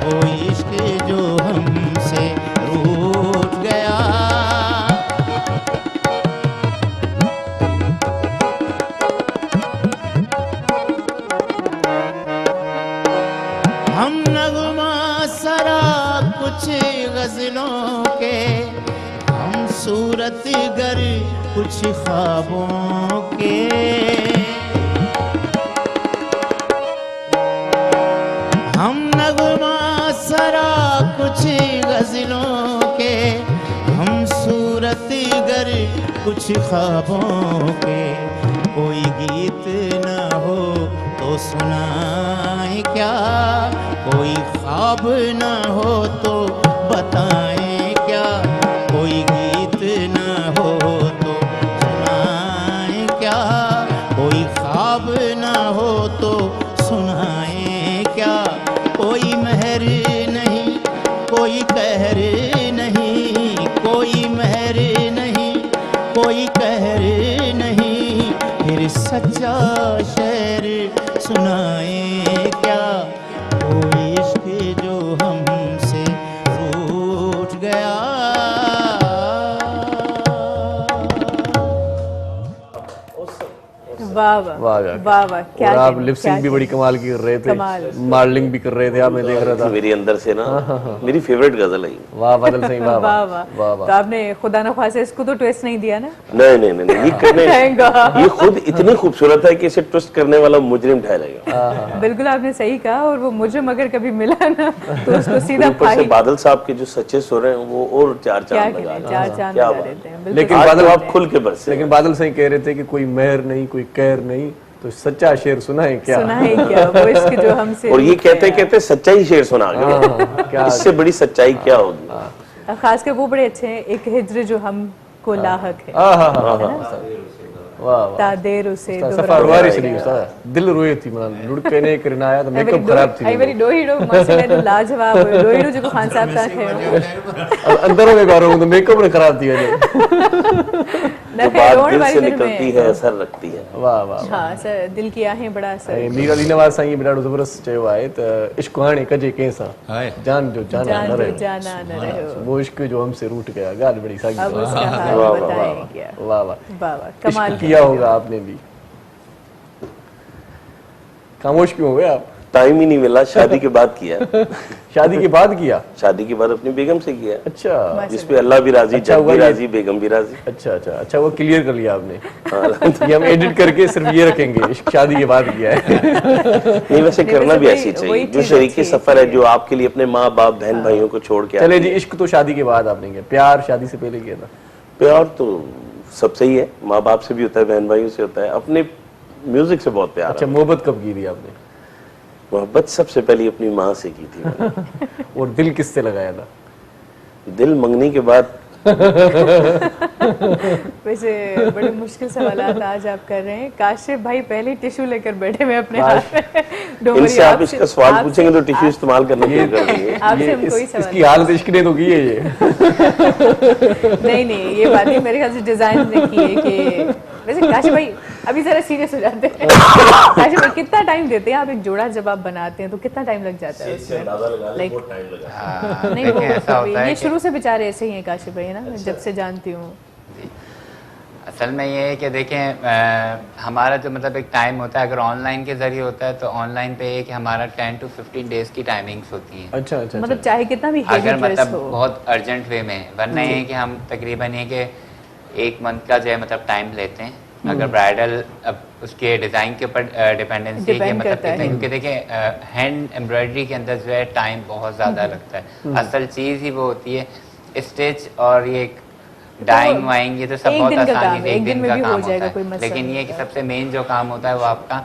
वो इश्क जो हमसे रूठ गया। हम नगमा सरा कुछ गजलों के, हम सूरत गर कुछ ख्वाबों के। हम नगमा सरा कुछ गजलों के, हम सूरत गर कुछ ख्वाबों के। कोई गीत न हो तो सुनाए क्या, कोई ख्वाब न हो तो बताएं क्या, कोई गीत न हो तो सुनाएं क्या, कोई ख्वाब न हो तो सुनाएं क्या, कोई मेहर नहीं कोई कहर नहीं, कोई मेहर नहीं कोई कहर नहीं, फिर सच्चा शेर सुनाएं क्या, वो इश्क जो हमसे रूठ गया। वाह वाह वाह वाह वाह, क्या और आप कहने, लिपसिंग क्या भी बड़ी कमाल की कर रहे थे, कमाल। मॉडलिंग भी कर रहे थे आप, मैं देख रहा था। मेरी अंदर से ना मेरी फेवरेट गजल है ये। वाह बादल सही, वाह वाह वाह वाह। वाह तो आपने खुदा न ख्वास्ते इसको तो ट्विस्ट नहीं दिया ना? नहीं नहीं नहीं, ये करने Thank God। ये खुद इतनी खूबसूरत है कि इसे ट्विस्ट करने वाला मुजरिम ठहरेगा। बिल्कुल आपने सही कहा, और वो मुजरिम अगर कभी मिला ना तो उसको सीधा ऊपर से फाही। बादल साहब के जो सच्चे सुर हैं वो और चार क्या चांद कहते लगा हैं, देते चार हैं। चांद क्या लगा बात। देते हैं, बिल्कुल। लेकिन आज बादल तो आप खुल के बरसे। लेकिन बादल सही कह रहे थे कि कोई मेहर नहीं कोई कहर नहीं, तो सच्चा शेर सुना है क्या? सुना है क्या, वो इसके जो हमसे और ये रूठ कहते गया। कहते सच्चाई शेर सुना गया। क्या इससे बड़ी सच्चाई क्या होगी। खासकर वो बड़े अच्छे हैं, एक हिज्र जो हमको लाहक है, वाह वाह, तादेर उसे सफा रुआरी शरीफ सा दिल रोए थी, मन लुड़के ने करनाया तो मेकअप खराब थी। आई वेरी डोहीडो मसले तो लाजवाब है, डोहीडो जो खान साहब का है अंदरों में गारो तो मेकअप ने खराब थी वजह। ना जो खैर बात रोड दिल वाली से दिल निकलती में। है असर रखती है। वाह वाह। हाँ सर, दिल की आहें बड़ा असर। मीर अली नवाज़ साईं बि ॾाढो ज़बरदस्त चयो आहे त इश्क हाणे कजे कंहिंसां, जान जो जाना जान न जो रहे, जाना न रहे, वो इश्क जो हमसे रूठ गया। ॻाल्हि बड़ी साॻी अब आहे। उसका हाल वाह, वाह, बताएं क्या। वाह वाह, वाह वाह, कमाल इश्क किया होगा आपने भी। खामोश क्यों हो गए आप? टाइम ही नहीं मिला, शादी के बाद किया। शादी के बाद किया? शादी के बाद अपनी बेगम से किया। अच्छा, जिसपे अल्लाह भी राजी, अच्छा, जग भी हुआ ये? राजी, बेगम भी राजी। अच्छा, वो क्लियर कर लिया आपने। ये हम एडिट करके सिर्फ ये रखेंगे, इश्क शादी के बाद किया है। नहीं, वैसे करना भी ऐसी चाहिए, जो शरीके सफर है, जो आपके लिए अपने माँ बाप बहन भाइयों को छोड़ के। चले जी, इश्क तो शादी के बाद आपने किया, प्यार शादी से पहले किया था? प्यार तो सबसे ही है, माँ बाप से भी होता है, बहन भाइयों से होता है, अपने म्यूजिक से बहुत प्यार। अच्छा, मोहब्बत कब की थी आपने? मोहब्बत सबसे पहले अपनी माँ से की थी मैंने। और दिल किससे लगाया था? दिल मंगनी के बाद। वैसे बड़े मुश्किल सवाल आज आप कर रहे हैं। काशिफ भाई पहले टिश्यू लेकर बैठे हुए अपने हाथ में। Don't worry, इनसे आप इसका सवाल पूछेंगे तो टिश्यू इस्तेमाल करना शुरू कर देंगे। आपसे हम कोई सवाल इसकी हालत इश्क ने तो की है ये। नहीं, ये बात ही मेरे ख्याल से डिजाइन ने की है कि वैसे काशिफ भाई अभी जरा सीरियस हो जाते हैं। काशिफ भाई कितना टाइम देते हैं आप एक जोड़ा जब आप बनाते हैं तो कितना टाइम लग जाता है उसमें? लाइक नहीं, देखिए, ऐसा होता है ये कि- शुरू से बेचारे ऐसे ही हैं काशिफ भाई, है ना, जब से जानती हूँ। असल में ये है कि देखें, हमारा जो मतलब एक टाइम होता है, अगर ऑनलाइन के जरिए होता है तो ऑनलाइन पे ये कि हमारा 10 to 15 डेज की टाइमिंग्स होती हैं। अच्छा, मतलब चाहे कितना भी हेवी अगर ड्रेस मतलब हो। बहुत अर्जेंट वे में, वरना ये है कि हम तकरीबन ये कि 1 मंथ का जो है मतलब टाइम लेते हैं। अगर ब्राइडल, अब उसके डिज़ाइन के ऊपर डिपेंडेंसी के Depend मतलब करता है। कितने, क्योंकि देखें हैंड एम्ब्रॉयडरी के अंदर जो है टाइम बहुत ज़्यादा लगता है। असल चीज़ ही वो होती है स्टिच और ये डाइंग वाइंग, ये तो सब एक बहुत दिन का आसानी काम से है, एक एक दिन दिन में का भी हो काम जाएगा, होता कोई है। मसला लेकिन नहीं ये कि होता है। सबसे मेन जो काम होता है वो आपका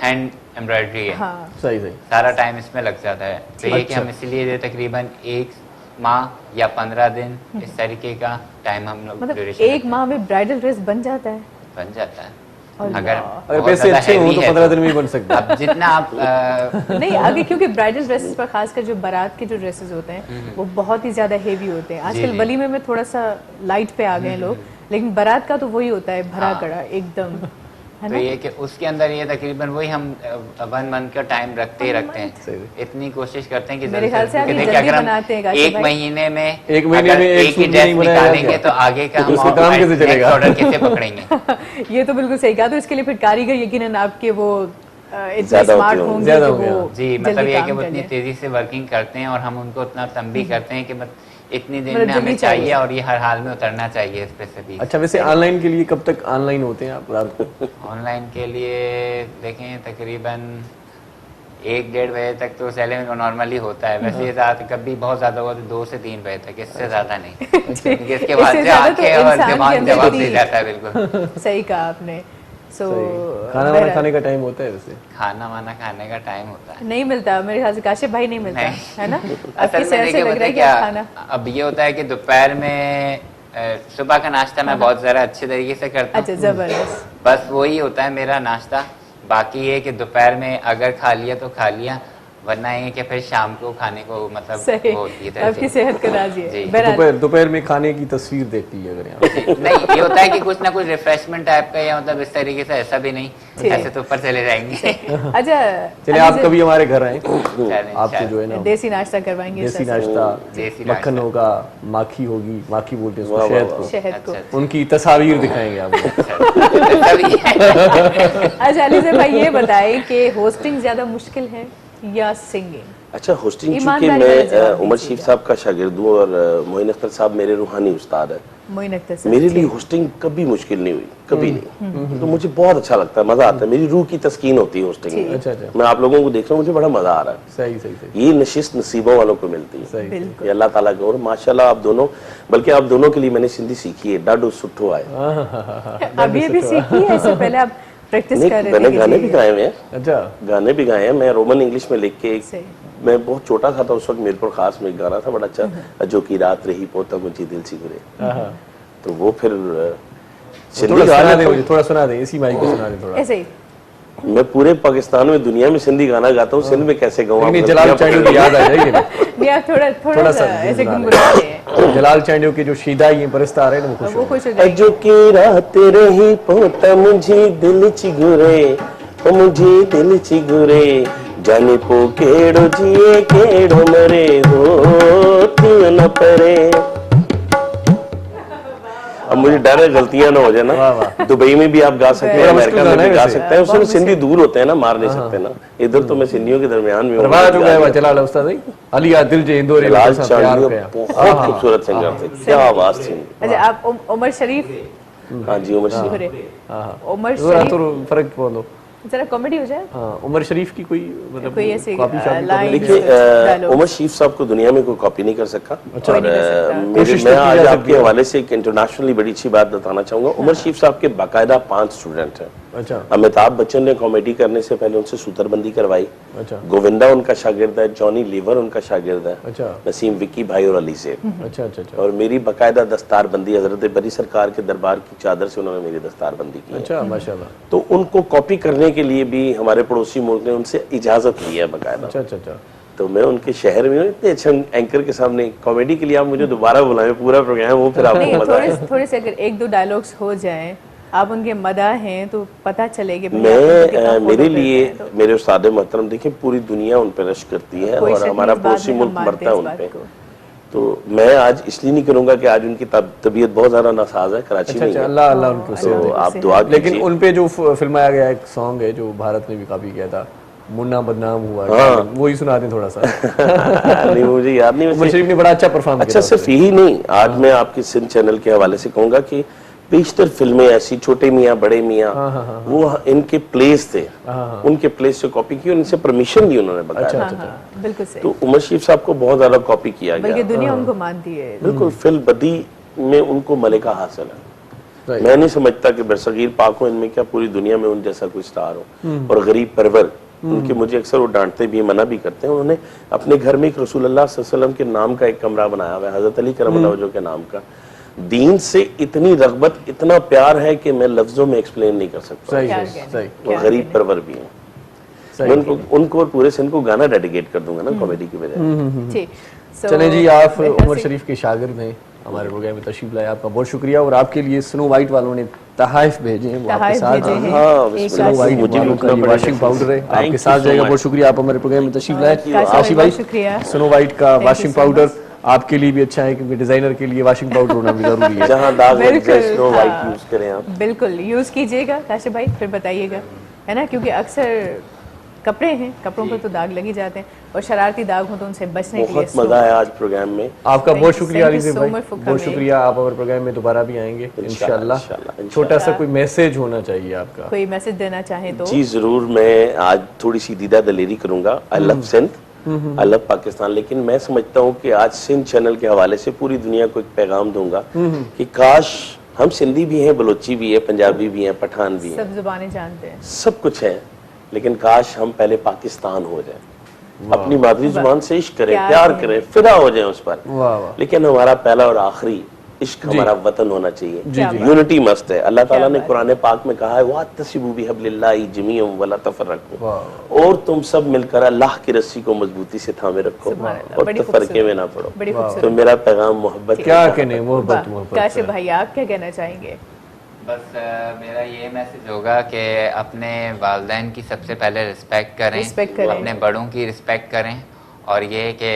हैंड एम्ब्रॉयडरी है। हाँ, सही। सारा टाइम इसमें लग जाता है। तो ये कि अच्छा। हम इसलिए ये तकरीबन 1 माह या 15 दिन इस तरीके का टाइम हम लोग मतलब duration 1 रखते माह में ब्राइडल ड्रेस बन जाता है? हैं। बन जाता है। अल्लाह। अगर अगर बहुत पैसे ज़्यादा अच्छे हों heavy तो है 15 दिन में ही बन सकता है। अब जितना आप नहीं, आगे क्योंकि ब्राइडल ड्रेसेस पर खासकर जो बारात के जो ड्रेसेस होते हैं वो बहुत ही ज्यादा हेवी होते हैं। आजकल जी। वलीमे में थोड़ा सा लाइट पे आ गए हैं लोग, लेकिन बारात का तो वही होता है भरा हाँ। कड़ा एकदम, है तो ना? ये कि उसके अंदर ये तकरीबन वही हम 1 मंथ का टाइम रखते ही रखते सही। हैं। इतनी कोशिश करते हैं कि मेरे जल्द ख्याल से आप क्योंकि ये देखिए जल्दी अगर हम बनाते हैं काशिफ 1 भाई। महीने में एक महीने अगर में एक एक ही सूट ड्रेस नहीं बनाया निकालेंगे क्या? तो आगे का हम उसका काम कैसे चलेगा? नेक्स्ट ऑर्डर कैसे पकड़ेंगे? ये तो बिल्कुल सही कहा। तो इसके लिए फिर कारीगर यकीनन आपके वो इतने ज्यादा स्मार्ट होते होंगे ज्यादा कि होंगे, वो हाँ। जी, जल्दी मतलब ये काम कि वो कर इतनी लें। तेजी से वर्किंग करते हैं और हम उनको उतना तंबी करते हैं कि इतनी दिन मतलब में जल्दी हमें चाहिए। चाहिए और ये हर हाल में उतरना चाहिए इस पे से भी। अच्छा, वैसे ऑनलाइन के लिए कब तक ऑनलाइन होते हैं आप रात को? ऑनलाइन के लिए देखें तकरीबन 1-1.5 बजे तक तो सेल नॉर्मली होता है। वैसे ये ज़्यादा कभी बहुत ज़्यादा हुआ तो 2 से 3 बजे तक, इससे ज़्यादा नहीं। क्योंकि इसके बाद इससे से ज़्यादा तो आंखें और इंसान के दिमाग अंदर जवाब भी- दे जाता है। बिल्कुल सही कहा आपने। सो खाना वाना खाने का टाइम होता है वैसे? खाना वाना खाने का टाइम होता है। नहीं मिलता मेरे ख्याल से, काशिफ भाई नहीं मिलता, नहीं। है ना? असल आपकी में सेहत से देखिए लग पता रहा है है कि क्या, आप खाना अब ये होता है कि दोपहर में सुबह का नाश्ता मैं बहुत ज़रा अच्छे तरीके से करता अच्छा, हूँ। जबरदस्त। बस वही होता है मेरा नाश्ता। बाकी ये कि दोपहर में अगर खा लिया तो खा लिया, वरना ये कि फिर शाम को खाने को मतलब सही, वो होती है आपकी सेहत का राज जी। है। बहरहाल, दोपहर में खाने की तस्वीर देखती है अगर यहाँ नहीं, ये होता है कि कुछ ना कुछ रिफ्रेशमेंट टाइप का, या मतलब इस तरीके से, ऐसा भी नहीं ठीक है। ऐसे तो ऊपर चले जाएंगे। अच्छा चलिए आप कभी हमारे घर आए, चलें, आपसे जो है ना देसी नाश्ता करवाएंगे देसी सर से। नाश्ता, देसी मक्खन नाश्ता। होगा, माखी होगी, माखी बोलते हैं वाह, उसको, वाह, शहद वाह। को, शहद को। अच्छा, उनकी तस्वीर दिखाएंगे आपको। तभी अच्छा अली से भाई ये बताएं कि होस्टिंग ज्यादा मुश्किल है या सिंगिंग? अच्छा, होस्टिंग चूंकि ईमानदारी मैं वाला जवाब उमर दीजिएगा। शीफ साहब का शागिर्द हूँ और मोइन अख्तर साहब मेरे रूहानी उस्ताद है। मोइन अख्तर साहब, मेरे लिए होस्टिंग कभी मुश्किल नहीं हुई, कभी नहीं। तो मुझे बहुत अच्छा लगता है, मजा आता है, मेरी रूह की तस्कीन होती है होस्टिंग में। अच्छा अच्छा, मैं आप लोगों को देख रहा हूँ, मुझे बड़ा मजा आ रहा है। सही सही सही ये नशिस्त नसीबों वालों को मिलती है, सही। बिल्कुल। ये अल्लाह ताला का। और माशाल्लाह आप दोनों, बल्कि आप दोनों के लिए मैंने सिंधी सीखी है, डाडो सुठो आए। अभी अभी सीखी है, इससे पहले आप प्रैक्टिस नहीं, कर रहे मैंने थे गाने भी गाए हुए हैं, अच्छा, गाने भी गाए हैं। मैं रोमन इंग्लिश में लिख के, सही। मैं बहुत छोटा था तो उस वक्त मेरे पर खास में एक गाना था बड़ा अच्छा, जो की रात रही पोता मुझे दिल से गुरे। हाँ, तो वो फिर सिंधी थोड़ा सुना गाना दे तो मुझे, थोड़ा सुना दे, इसी माइक पे सुना दे थोड़ा। ऐसे ही मैं पूरे पाकिस्तान में, दुनिया में सिंधी गाना गाता हूँ, सिंध में कैसे गाऊँ? नहीं, जलाल चांडियो की याद आ जाएगी ना। नहीं, आप थोड़ा थोड़ा थोड़ा सा सा ऐसे गुनगुना गुनगुना रहे हैं, जलाल चांडियो के जो शीदाई हैं बरसता आ रहे हैं ना, वो खुश वो हो। खुश हो जाएंगे। जो की रात रही पोता मुझे दिल चिगुरे, ओ मुझे दिल चिगुरे, जाने पो केड़ो जिए केड़ो मरे, हो थियो न परे। अब मुझे डर है गलतियां ना हो जाए ना। दुबई में भी आप गा सकते हैं, अमेरिका में भी गा सकते हैं, उसमें सिंधी दूर होते हैं ना, मार नहीं सकते ना। इधर तो मैं सिंधियों के दरमियान में बहुत खूबसूरत सिंगर थे, क्या आवाज थी। अच्छा, आप उमर शरीफ? हाँ जी, उमर शरीफ। उमर शरीफ फर्क बोलो जरा कॉमेडी हो जाए। हाँ, उमर शरीफ की कोई मतलब कोई ऐसी कॉपी देखिए, उमर शरीफ साहब को दुनिया में कोई कॉपी नहीं कर सका। अच्छा, और मैं आज आपके हवाले से एक इंटरनेशनली बड़ी अच्छी बात बताना चाहूंगा। उमर शरीफ साहब के बाकायदा 5 स्टूडेंट हैं। अच्छा, अमिताभ बच्चन ने कॉमेडी करने से पहले उनसे सूतरबंदी करवाई। अच्छा, गोविंदा उनका शागिर्द है, जॉनी लीवर उनका शागिर्द है, अच्छा, नसीम विक्की भाई और अली से। अच्छा, अच्छा, और मेरी बाकायदा दस्तारबंदी हजरत बरी सरकार के दरबार की चादर से उन्होंने मेरी दस्तारबंदी की। अच्छा, माशाल्लाह। तो उनको कॉपी करने के लिए भी हमारे पड़ोसी मुल्क ने उनसे इजाजत ली है बाकायदा। अच्छा, अच्छा, अच्छा। तो मैं उनके शहर में इतने अच्छे एंकर के सामने कॉमेडी के लिए आप मुझे दोबारा बुलाएं, पूरा प्रोग्राम वो फिर आपको मजा आएगा। थोड़े से अगर 1-2 डायलॉग्स हो जाएं, आप उनके मदाह हैं तो पता चलेगा। मैं मेरे लिए मेरे उस्ताद मोहतरम देखिए, पूरी दुनिया उन पर रश करती है और हमारा पड़ोसी मुल्क मरता है उन पे। तो मैं आज इसलिए नहीं करूंगा कि आज उनकी तबीयत बहुत ज्यादा नासाज है, कराची में। अल्लाह अल्लाह उनको तो आप दुआ कीजिए। लेकिन उन पे जो फिल्माया गया एक सॉन्ग है जो भारत ने भी कॉपी किया था, मुन्ना बदनाम हुआ, वो ही सुना दें थोड़ा सा। नहीं, मुझे याद नहीं। उमर शरीफ ने बड़ा अच्छा परफॉर्म किया। अच्छा, सिर्फ यही नहीं, आज मैं आपके सिंध चैनल के हवाले से कहूंगा कि बेशतर फिल्में ऐसी, छोटे मियाँ बड़े मियाँ, वो इनके प्लेस थे, उनके प्लेस से कॉपी की और इनसे परमिशन ली उन्होंने बताया। बिल्कुल सही। तो उमर शरीफ साहब को बहुत ज्यादा कॉपी किया गया, बल्कि दुनिया उनको मानती है। बिल्कुल, फिल्म बदी में उनको मलिका हासिल है। मैं नहीं समझता कि बरसगीर पाक हो, इनमें क्या पूरी दुनिया में उन जैसा कोई स्टार हो। और गरीब परवर उनके, मुझे अक्सर वो डांटते भी, मना भी करते हैं। उन्होंने अपने घर में एक रसूलुल्लाह सल्लल्लाहु अलैहि वसल्लम के नाम का एक कमरा बनाया हुआ है, हजरत अली करमल्लाहु वजहू के नाम का। दीन से इतनी रगबत, इतना प्यार है कि मैं लफ्जों में एक्सप्लेन नहीं कर सकता। सही। वो गरीब परवर भी हैं। मैं उनको और पूरे सिंध को गाना डेडिकेट कर दूंगा ना कॉमेडी की वजह। चलें जी, आप उमर शरीफ के शागिर्द हैं, हमारे प्रोग्राम में तशरीफ लाए, आपका बहुत शुक्रिया। और आपके लिए स्नो वाइट वालों ने तहाइफ भेजे हैं, वो आपके साथ स्नो वाइट वॉशिंग पाउडर है, आपके साथ जाएगा। बहुत शुक्रिया, आप हमारे प्रोग्राम में तशरीफ लाए। आशिफ भाई, स्नो वाइट का वॉशिंग पाउडर आपके लिए भी अच्छा है, क्योंकि डिजाइनर के लिए वॉशिंग पाउडर होना भी जरूरी है। जहां दाग लग जाए स्नो वाइट यूज करें आप। बिल्कुल यूज कीजिएगा काशिफ भाई, फिर बताइएगा, है ना, क्योंकि अक्सर कपड़े हैं, कपड़ों पर तो दाग लग ही जाते हैं, और शरारती दाग हो तो उनसे बचने के लिए। बहुत मजा आया आज प्रोग्राम में। आपका बहुत शुक्रिया अलीज़ भाई, बहुत शुक्रिया। आप हमारे प्रोग्राम में दोबारा भी आएंगे इंशाल्लाह। छोटा सा कोई मैसेज होना चाहिए आपका, कोई मैसेज देना चाहे तो? जी जरूर, मैं आज थोड़ी सी दीदा दलेरी करूंगा। I love Sindh, I love Pakistan, लेकिन मैं समझता हूँ कि आज सिंध चैनल के हवाले से पूरी दुनिया को एक पैगाम दूंगा कि काश हम सिंधी भी हैं, बलोची भी है, पंजाबी भी हैं, पठान भी हैं, सब जुबानें जानते हैं, सब कुछ है, लेकिन काश हम पहले पाकिस्तान हो जाए, अपनी मादरी जुबान से इश्क करें, प्यार करें, फिदा हो जाए उस पर। लेकिन हमारा पहला और आखिरी इश्क हमारा वतन होना चाहिए। यूनिटी मस्त है। अल्लाह ताला ने कुरान पाक में कहा है, वातसिबू बिहब्लिल्लाहि जमीअन वला तफर्रकू, और तुम सब मिलकर अल्लाह की रस्सी को मजबूती से थामे रखो और तफरके में ना पड़ो। तो मेरा पैगाम मोहब्बत, क्या कहने, मोहब्बत। काशिफ भाई, आप क्या कहना चाहेंगे? बस मेरा ये मैसेज होगा कि अपने वालिदैन की सबसे पहले रिस्पेक्ट करें, अपने बड़ों की रिस्पेक्ट करें, और ये कि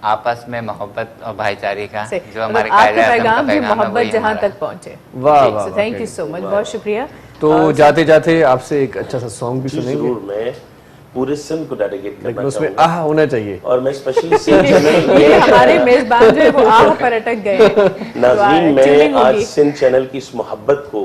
आपस में मोहब्बत और भाईचारे का जो हमारे पैगाम है, मोहब्बत जहां तक पहुंचे। वाह, थैंक यू सो मच, बहुत शुक्रिया। तो जाते जाते आपसे एक अच्छा सा सॉन्ग भी सुनेंगे। मैं पूरे सिंध को डेडिकेट करना चाहूंगा, उसमें आह होना चाहिए, और मैं स्पेशली सिंध चैनल ये हमारे मेजबान जो है वो आह पर अटक गए। नाज़रीन, मैं आज सिंध चैनल की इस मोहब्बत को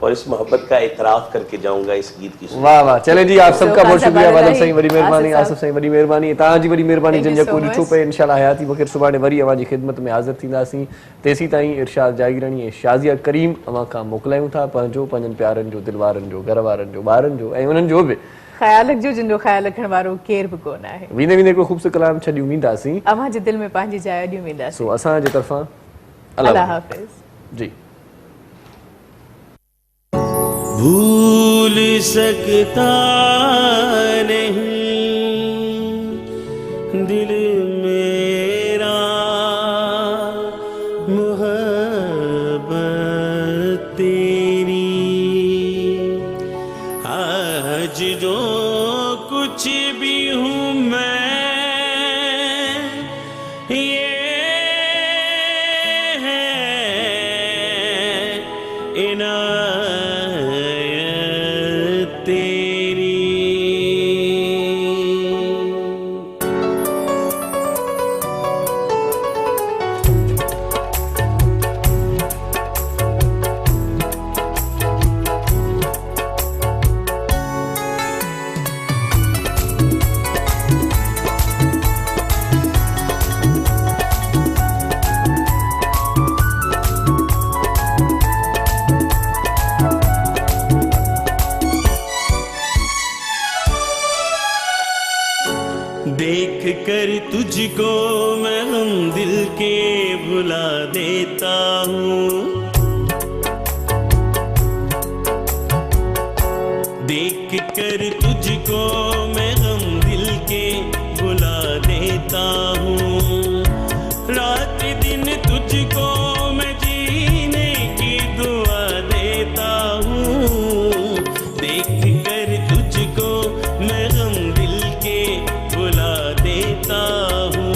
और इस मोहब्बत का इतराफ करके जाऊंगा इस गीत की। वाह वाह, चले जी, आप सबका बहुत शुक्रिया। वादल साईं बड़ी मेहरबानी, आसिफ साईं बड़ी मेहरबानी, तव्हांजी बड़ी मेहरबानी, जंहिंजा कोई ॾिठो पे। इंशाल्लाह हयाती बख़ैर सुभाणे वरी अवां जी ख़िदमत में हाज़िर थींदासीं। तेसीं ताईं इरशाद जागीरानी ऐं शाज़िया करीम अवां खां मोकिलायूं था। पंहिंजो, पंहिंजनि प्यारनि जो, दिलवारनि जो, घर वारनि जो, ॿारनि जो ऐं उन्हनि जो बि ख्याल रखिजो, जिनजो ख्याल रखण वारो केर बि कोन आहे। वेंदे वेंदे हिकिड़ो ख़ूबसूरत कलाम छॾियूं वेंदासीं, अवां जे दिल में पंहिंजी जाइ ॾियूं वेंदासीं। सो असांजे तरफ़ां अल्लाह हाफ़िज़ जी। भूल सकता नहीं दिल मेरा मोहब्बत तेरी, आज जो कुछ भी हूँ मैं ये है तेरी। देख कर तुझको मैं गम दिल के भुला देता हूँ। देख कर तुझको मैं गम दिल के भुला देता हूँ। रात दिन तुझको मैं जीने की दुआ देता हूँ। देख कर तुझको मैं गम दिल के भुला देता हूँ।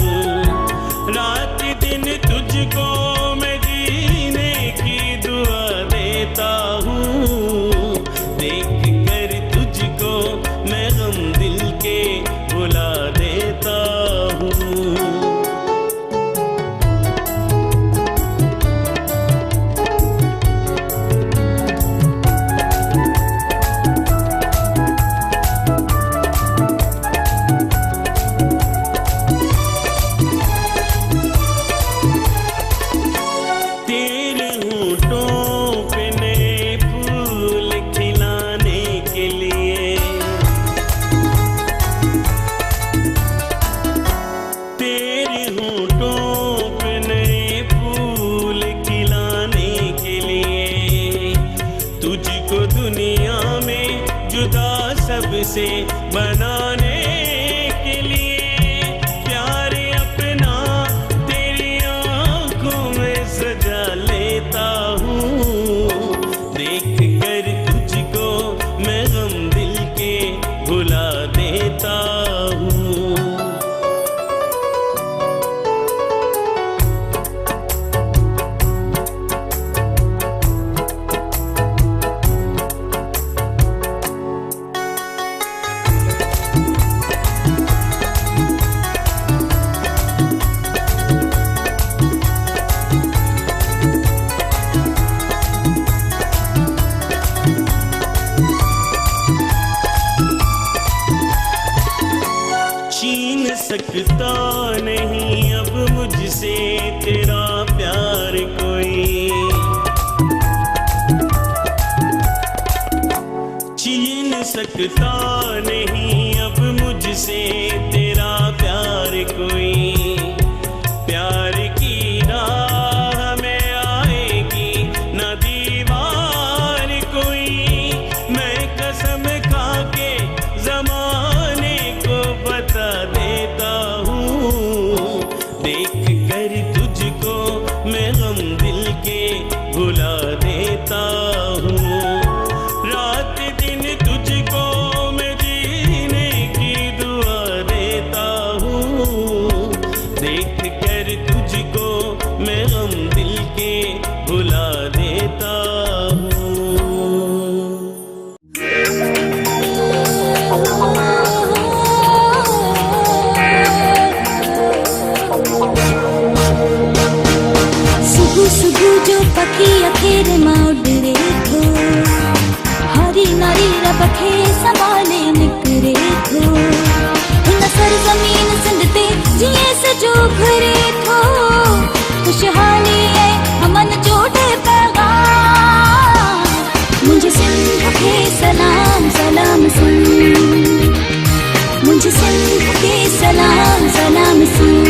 रात दिन तुझको मैं जीने की दुआ देता हूँ। देख कर तुझको मैं गम दिल के भुला देता हूँ। से बनाने के लिए प्यार अपना तेरी आंखों में सजा लेता हूँ। देख कर तुझको मैं गम दिल के भुला देता हूँ। सकता नहीं अब मुझसे तेरा प्यार कोई। छीन सकता नहीं अब मुझसे तेरा प्यार कोई। प्यार की राह में आएगी न दीवार कोई। मैं कसम खा के जमाने को बता देता हूँ। देख कर तुझको मैं गम दिल के भुला देता हूँ। रात दिन तुझको मैं जीने की दुआ देता हूँ। देख कर तुझको मैं गम दिल के भुला देता हूँ। सुबह जो पखी अखेर मां उड़रे थो। हरी नारी रबखे संभाले निकरे थो। हिन सरज़मीन सिंध ते जिए सजो घरे थो। खुशहाली है अमन जो पैगाम। मुझे सिंध के सलाम सलाम सुन। मुझे सिंध के सलाम सलाम सुन।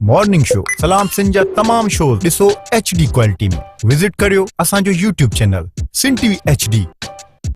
मॉर्निंग शो सलाम सिंध जा तमाम शोज ॾिसो HD क्वालिटी में। विजिट करियो असांजो YouTube channel Sindh TV HD